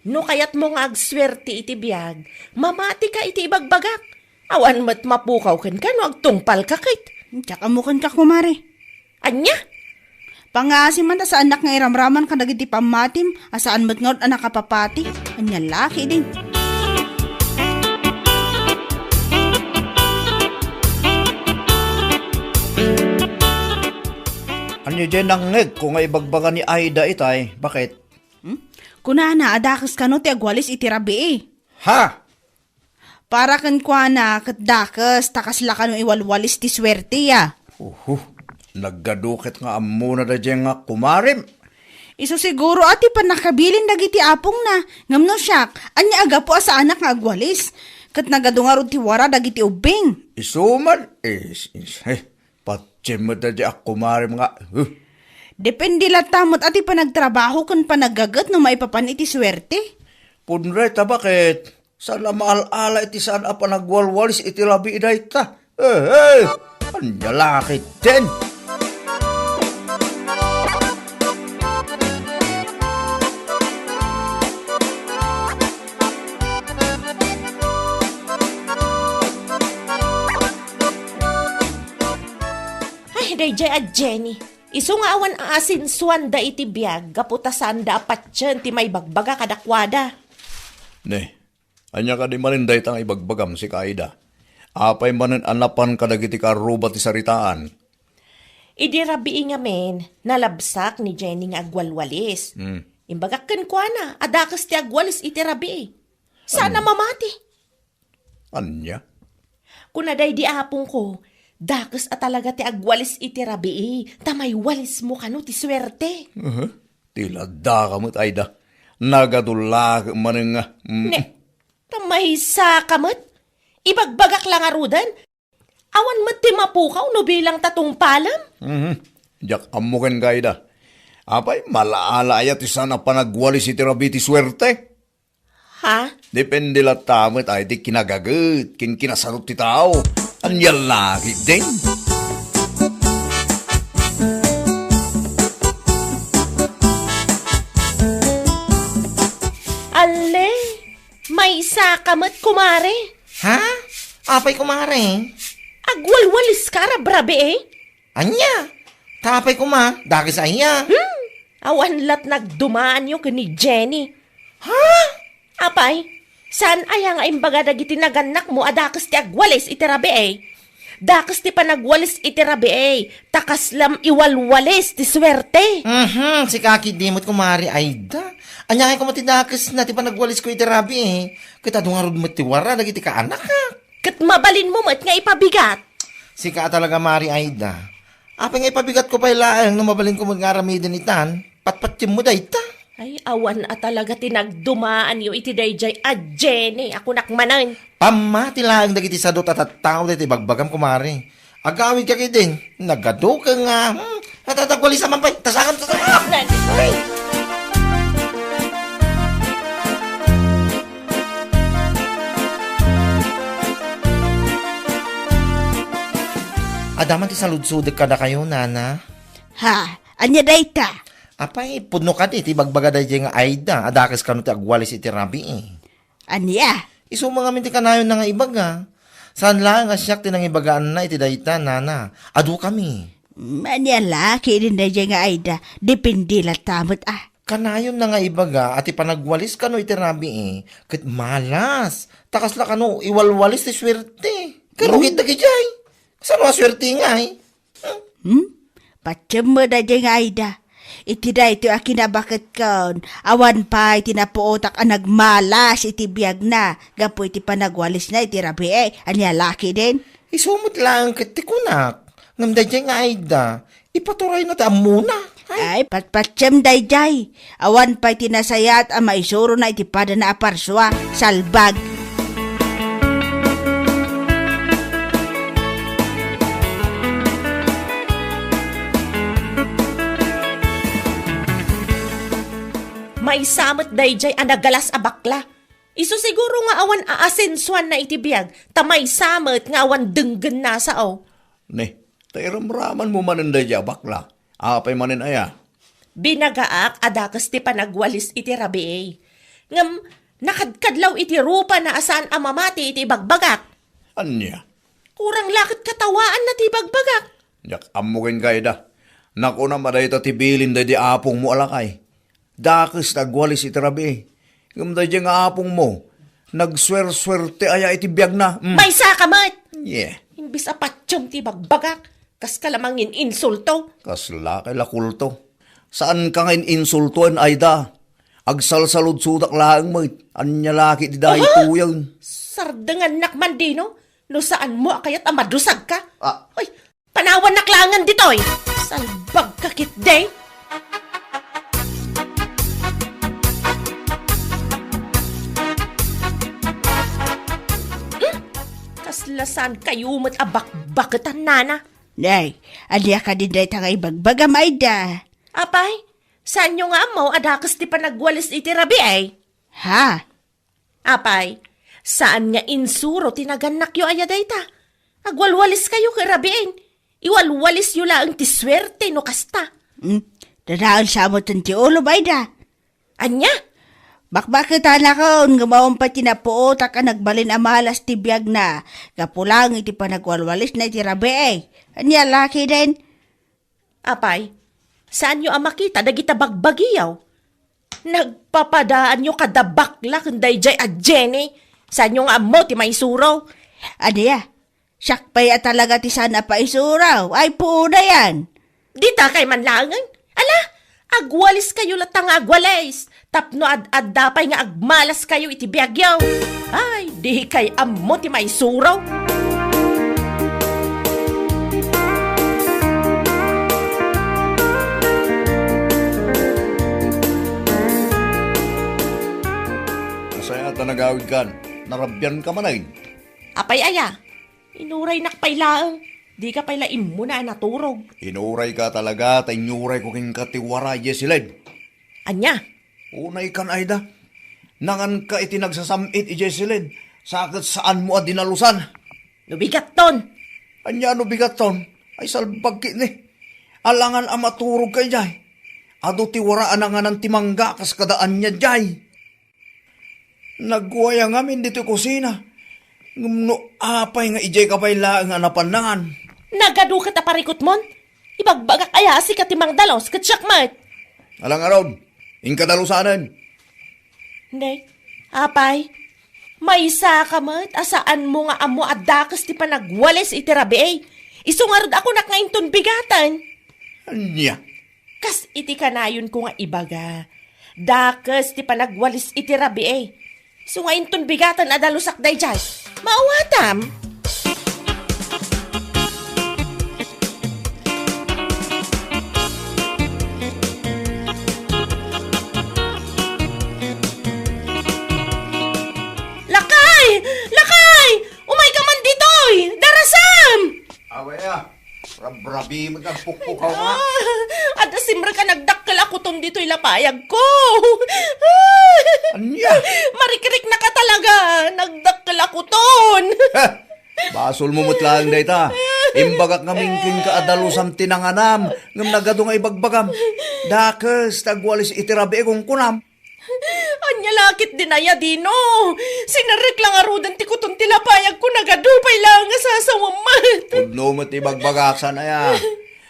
No kayat mo nga agswerte iti biyag, mamati ka iti ibagbagak. Awan mat mapukaw kan ka no agtungpal ka kit. Tsaka mukan ka kumare. Anya? Pangasim man ta sa anak nga iramraman ka nagiti pamatim, asaan mat nga anak kapapati. Anya laki din. Ano dyan nangeg kung nga ibagbaga ni Aida itay? Bakit? Kunana, adakas ka no ti agwalis iti rabi Ha? Para kan kwa na katdakas, takas la ka no iwalwalis ti swerte ya. Naggadukit nga amuna da dyan nga kumarim. Iso siguro ati pa nakabilin dagiti apong na. Ngamno siyak, anya aga po sa anak nga agwalis. Kat nagadungarod ti wara dagiti ubing. Isuman? Patsin mo da dyan kumarim nga. Depende latamot ati pa nagtrabaho kan panagagat no maipapan iti swerte. Punre ta bakit? Sana maal-ala iti saan apa nagwalwalis iti labi iday ta. Anya lakit din. Ay, dayjay at Jenny. Isu nga awan asin suwanda iti biyag, gaputasan da apatyan ti may bagbaga kadakwada. Ne, anya ka di maninday tang ibagbagam si Kaida. Apay manin anapan kadagiti karuba ti saritaan. Idi rabi nga men, nalabsak ni Jenny nga agwalwalis. Imbagakan ko na, adakas ti agwalis iti rabi. Sana mamati. Anya? Kunaday di apong ko, dakas at talaga ti agwalis iti rabi, tamay walis mo kano ti swerte. Tila da kamot Aida. Nagadulag manin nga. Ne, tamay sa kamot. Ibagbagak lang arudan. Awan mat ti mapukaw no bilang tatong palam. Diyak amuken Kaida. Apay malaala ayat sana panagwalis iti rabi ti swerte. Ha? Depende la tamot ay ti kinagagat, kinasarot ti tao. Anya lagi din. Ale, may isa kamat kumare. Ha? Apay kumare? Agwalwalis ka rabrabe Anya? Tapay kuma, dagis aya. Awan lat nagdumaan yung ni Jenny. Ha? Apay, saan aya nga imbaga dagiti naganak mo adakas ti agwalis iti rabi Dakas ti panagwalis iti rabi takas lam iwalwalis ti swerte. Si Kaki Dimot kumari Aida. Anya ko matidakas na ti panagwalis ko iti rabi Kita dungarod mo ti wara, nagiti ka anak ha. Kat mabalin mo mat nga ipabigat. Si ka talaga Mari Aida. Apay nga ipabigat ko pa ilaang nung mabalin ko mga ramidin itan, patpatim mo da ita. Ay, awan a talaga tinagdumaan yu iti dayjay a Jenny. Ako nakmanan. Pamati lang dagiti sadot at tao diti bagbagam kumari. Agawid ka din. Nagado ka nga. Natatagwali sa mampay. Tasakan. Ay! Adaman ti saludsudek ka na kayo, nana. Ha, anya dayta. Apay, pudno ka ti bagbaga dahi nga Aida. Adakis ka no ti agwalis iti rabi eh. Anya? Iso mga minti kanayon na nga ibaga. Saan lang nga siyak tinang ibagaan na iti dayta, nana. Adu kami. Anya laki din dayjay nga Aida. Depende la tamot ah. Kanayon na nga ibaga at ipanagwalis ka no iti rabi eh. Kat malas. Takas la ka no, iwalwalis ti swerte. Karugit na kijay. Saan mga swerte nga eh? Patsam mo dayjay nga Aida. Iti da ito akin na bakit kaon. Awan pa iti napuotak ang nagmalas iti biyag na. Gapo iti panagwalis na iti rabi eh. Anya laki din. Isumot lang kiti kunak. Ngamda dyan nga Aida. Ipaturay na ta muna. Ay, patpatsam dayjay. Awan pa iti nasayat ang maisuro na iti pada na aparswa. Salbag. May samot dayjay a nagalas a bakla. Isu siguro nga awan aasensuan na itibiyag. Ta may samot nga awan denggen na sao. Ne, tairamraman mo manan dayjay bakla. Apay manin aya. Binagaak adakas ti panagwalis iti rabi eh. Ngam, nakadkadlaw iti rupa na asaan amamati iti bagbagak. Anya? Kurang lakit katawaan na ti bagbagak. Yak amukin kayo da. Naku na maday tibilin da di apong mo alakay. Dakis nagwalis iti rabi. Gamda di nga apong mo. Nagswer-swerte aya iti biyag na. May sakamat! Yeah. Imbis apatyom ti bagbagak. Kas kalamangin insulto. Kasla kay lakulto. Saan ka ngayon insultuan, Aida? Agsalsalod sudak laang mo. Anya laki di dahi tuyang. Sardangan nakman di no? No saan mo kayat amadusag ka? Ah. Ay, panawan naklangan ditoy. Salbag kakit day. Kaslasan kayo mat abak-bakatan nana. Nay, alya ka din day tangay bagbagam Aida. Apay, saan nyo nga mo adakas ti panagwalis iti rabi ay? Ha? Apay, saan nga insuro tinaganak yo aya dayta? Agwalwalis kayo kay rabiin. Iwalwalis yo lang ti swerte no kasta. Dadaan sa mo ti ulo Aida. Anya? Bakbakitan ako, ngumawang pa tinapuot ka nagbalin amalas ti biyag na. Kapulang iti panagwalwalis na iti rabi eh. Anya laki din. Apay, saan nyo ang makita dagita bagbagiyaw? Nagpapadaan nyo kada bakla kanday jay at Jenny. Saan nyo nga mo ti maisuraw? Aniya, sakpay at talaga ti sana pa isuraw. Ay puuna yan. Dita kay manlangan? Ala, agwalis kayo latang agwalis. Tapno ad dapay nga agmalas kayo iti biyagyaw. Ay, di kay amo ti maisuraw. Masaya ata nagawid kan. Narabyan ka manay. Apay aya, inuray nakpailaang. Di ka pala imo na naturog. Inuray ka talaga, tainyuray ko king katiwara, Jessiled. Anya? Unay kan, Aida. Nangan ka iti nagsasamit, Jessiled. Sakit saan mo at dinalusan. Nubigat ton. Anya no bigat ton? Ay salbag ni. Alangan ang maturog kay jay. Ado tiwaraan na nga ng timangga kas kadaan niya jay. Nagwaya ngamin dito kusina. Ngumno apay nga ijay kapay laang nga napanangan. Nagadu ka taparikot mon? Ibagbagak aya si katimang dalos katsyakmat. Alang aron, inkadalusanan. Hindi. Apay, may isa ka mat, asaan mo nga amo at dakas ti panagwalis iti rabi eh. Isungarod ako nakainton bigatan. Anya? Kas iti kanayon ko nga ibaga. Dakas ti panagwalis iti rabi eh. Sungainton bigatan adalusak day jay. Mauwatam. Pukpukaw nga. Ada simra ka nagdakkel ako ton dito'y lapayag ko. Anya? Marikirik na ka talaga. Nagdakkel ako ton. Basol mo mutlang dayta. Imbagak ngaming kin ka adalusam tinanganam. Ngam nagado nga ibagbagam. Dakes tagwalis itirabi kung kunam. Anya lakit dinaya dino. Sinarik lang arudan ti kuton tilapayag ko nagadupay lang nga sasawamat. Pudno mo tibagbagaksan na ya.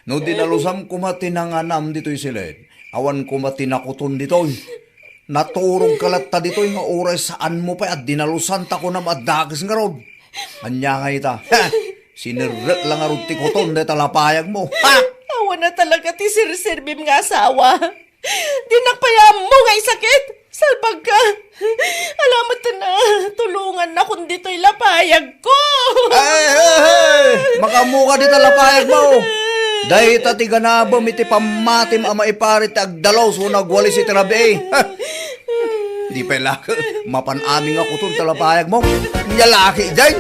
No dinalusam kumatinanganam dito'y silid. Awan kumatinakuton dito'y. Naturong kalat ta dito'y nga oras saan mo pa at dinalusan ta ko na madakis nga rod. Anya nga ita. Sinirret lang arod ti kuton de talapayag mo. Ha! Awa na talaga ti sirsirbim nga asawa. Dinakpayam mo nga sakit. Salbag ka. Alamat na. Tulungan na kung dito'y lapayag ko. Hey! Makamuka di talapayag mo. Dahil tatiga na ba miti pamatim ama iparit agdalaw so nagwali si tirabi. Di pa laki. Mapanaming ako itong talapayag mo. Nyalaki dyan.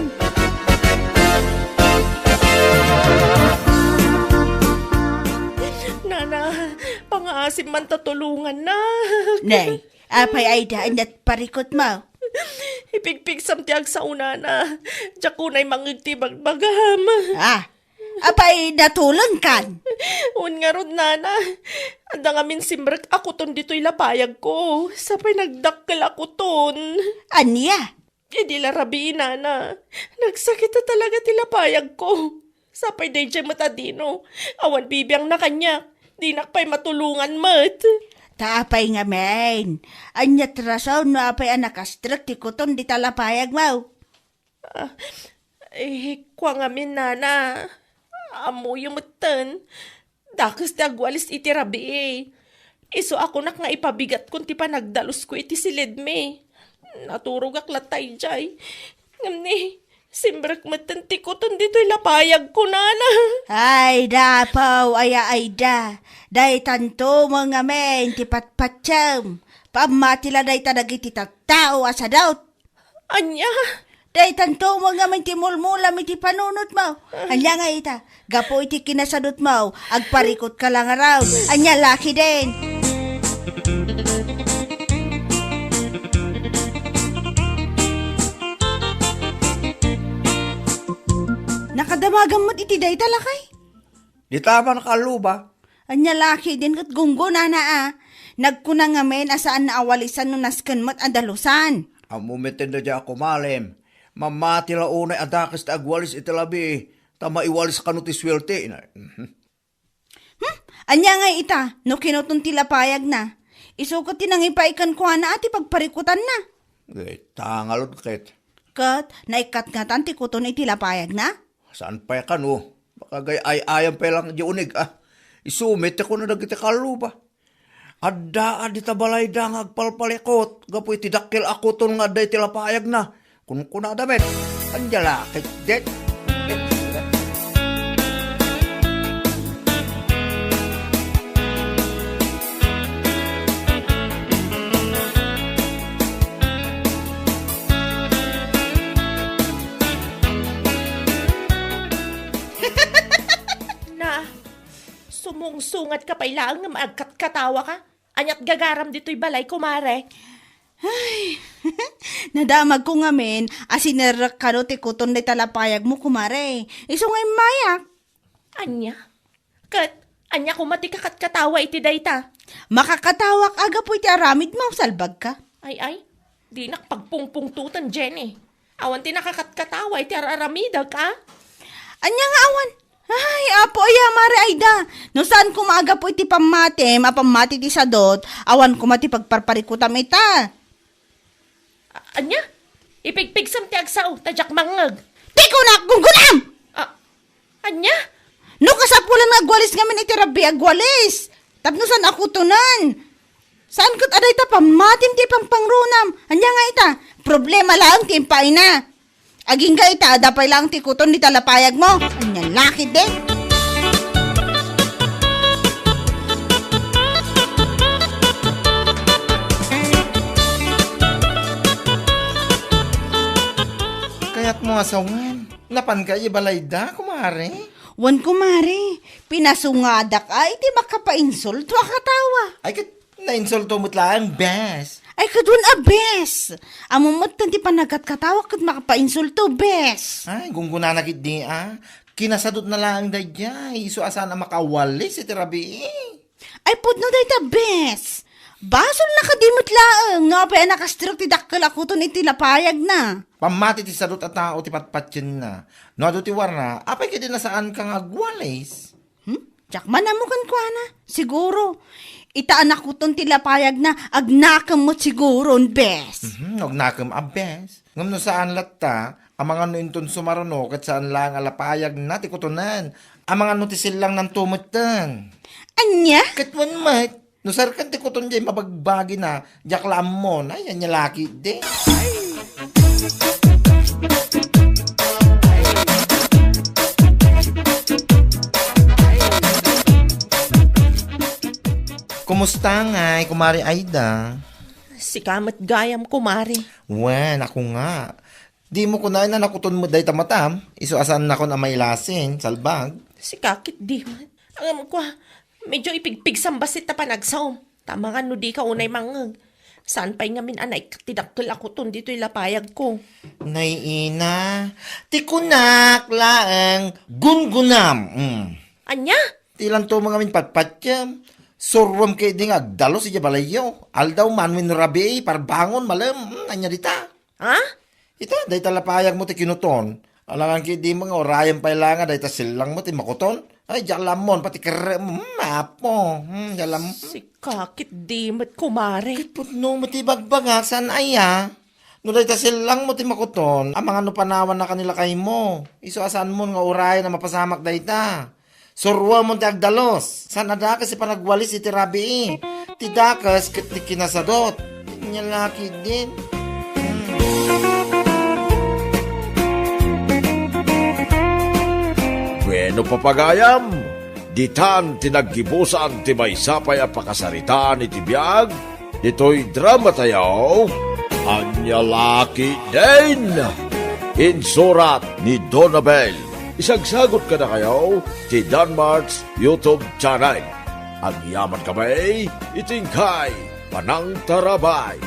Nana, pang-aasim man tatulungan na. Nay, apay ay daan at parikot mo. Ipigpig samtiag sa una na. Diyak ko na'y mangigtibagbagam. Apay natulong kan. Un nga rod, nana. Anda nga min simrek ako ton dito'y lapayag ko. Sapay nagdakkel ako ton. Anya? Di larabi, nana. Nagsakit na talaga ti lapayag ko. Sapay day dyan matadino. Awan bibiyang na kanya. Di nakpay matulungan mat. Taapay nga men. Anya trasaw no apay anakastrak ti kuton di talapayag mo. Kwa nga min, nana. Amo yung matan. Dakas ti agwalis iti rabi. Iso ako nak nga ipabigat kung ti panagdalos ko iti silid me. Naturog aklatay jay. Ngamni, simbrak matan ti kuton dito'y lapayag ko, nana. Ay da paw ay da. Day tanto mga men ti patpatsam. Pamatila day tanagiti tattao asa daw. Anya? Day tanto mga men ti mulmula mi ti panunot mo. Anya nga ita. Gapo iti kinasadot mo. Agparikot ka lang araw. Anya laki din. Nakadamagan mo't iti day talakay. Di tama nakaluba. Anya laki din kat gunggo na. Nagkunang ngamen asaan na awalisan no nasken mo't adalusan. Amumitin na dyan ako malim. Mamati la unay adakis ta agwalis italabi. Tama iwalis ka no ti swerte. Anya nga ita, no kinutong tilapayag na. Isukot tinangipaikan ko na ati pagparikutan na. Tangalod ket. Kat, naikat nga tanti kuton ay tilapayag na? Saan pa ka no? Baka gay ayam pa lang di unig Isumit ako na nagiti kaluba. Adda di tabalay da nga agpalpalikot. Gapoy tidakil ako ton nga day tilapayag na. Kung kuna damit. Anjala ket det. Sumungsungat ka pa ilang nga maagkat-katawa ka. Anyat gagaram dito'y balay, kumare. Nadamag ko nga men, asinerak ka no ti kuton na talapayag mo kumare. Iso nga'y mayak. Anya? Anya kumati kakat-katawa iti dayta. Makakatawak aga po iti aramid mo, salbag ka. Ay, di nakpagpungpungtutan, Jenny. Awan ti nakakat-katawa iti araramidag ka. Anya nga awan. Ay, apo aya mare ayda. No saan kumaga po iti pamati, mapamati ti sadot, awan kumati pagparparikutam ita. Anya? Ipigpigsam ti agsaw, tadyak mangag. Di ko na gunggunam! Anya? No kasapulan nga agwalis ngamin iti rabi agwalis. Tapno saan ako tunan? Saan kat aday ta pamatim ti pangpangrunam? Anya nga ita, problema lang ti impay na. Aging ka ita, adapay lang ti kuton di talapayag mo. Anya laki din. Kaya't mo asawan. Napan ka ibalay da, kumare. Wan kumari, pinasungadak ay di makapainsulto a katawa. Ay, kat na-insulto mo't lang, bes. Ay kadun a bes. Amo mo't tanti panagat katawa kat makapainsulto bes. Ay, gunguna na kit di Kinasadot na lang dayjay. So asan na makawalis iti rabi Ay pudno day ta bes. Basol na kadimot laeng, no pa nakastrok ti dakkel ako ton iti lapayag na. Pamati ti sadot at tao ti patpatyan na. No, ado ti warna, apay kaya din nasaan kang agwalis? Jakman na mo kan kwa na. Siguro. Itaan ako ton ti lapayag na agnakam mo siguro, bes. Huwag nakam abes. Ngam no saan latta, ang mga nuinton sumaruno, kat saan lang alapayag na ti kutunan. Ang mga nutisil lang ng tumutan. Anya? Katwan mat, no sarkan ti kuton jay mabagbagi na, jaklam mo na, yan niya laki de. Kumusta nga, kumari Aida? Si kamat gayam kumari. Wen, ako nga. Di mo kunain na nakuton mo day tamatam. Iso asan na ko na may lasin, salbag. Si kakit di man. Ang ko, medyo ipigpig sambasit na panagsaw. Tama nga no di ka unay mangag. Saan pa'y ngamin anay katidakkel ako ton dito'y lapayag ko. Naiina, ti kunak laang gungunam. Anya? Ti lang to mga min patpatyam. Surwam kay di nga agdalo si Jabalayo. Aldaw manwin rabi, parbangon malam. Anya dita. Ha? Ita, day talapayag mo ti kinuton. Alangan kay di mga orayan pa ilangan, day silang mo ti makuton. Ay, jalamon, pati kere mo, mapo. Jalam. Si kakit di mat kumari. Putno mo ti bagbagasan aya. No day silang mo ti makuton, ang mga nupanawan na kanila kay mo. Iso asan mo nga orayan na mapasamak day ta. Surwa mo ti agdalos. Sana da kasi panagwalis iti rabi. Ti dakas ket ti kinasadot. Nyalaki din. Bueno papagayam, ditan tinaggibusan ti maysapay a pakasaritaan iti biag, dito'y drama tayaw, anya laki din. Insurat ni Donabel. Isagsagot ka na kayo ti Danmarks YouTube channel. Ang yaman kamay, itingkay, panang tarabay.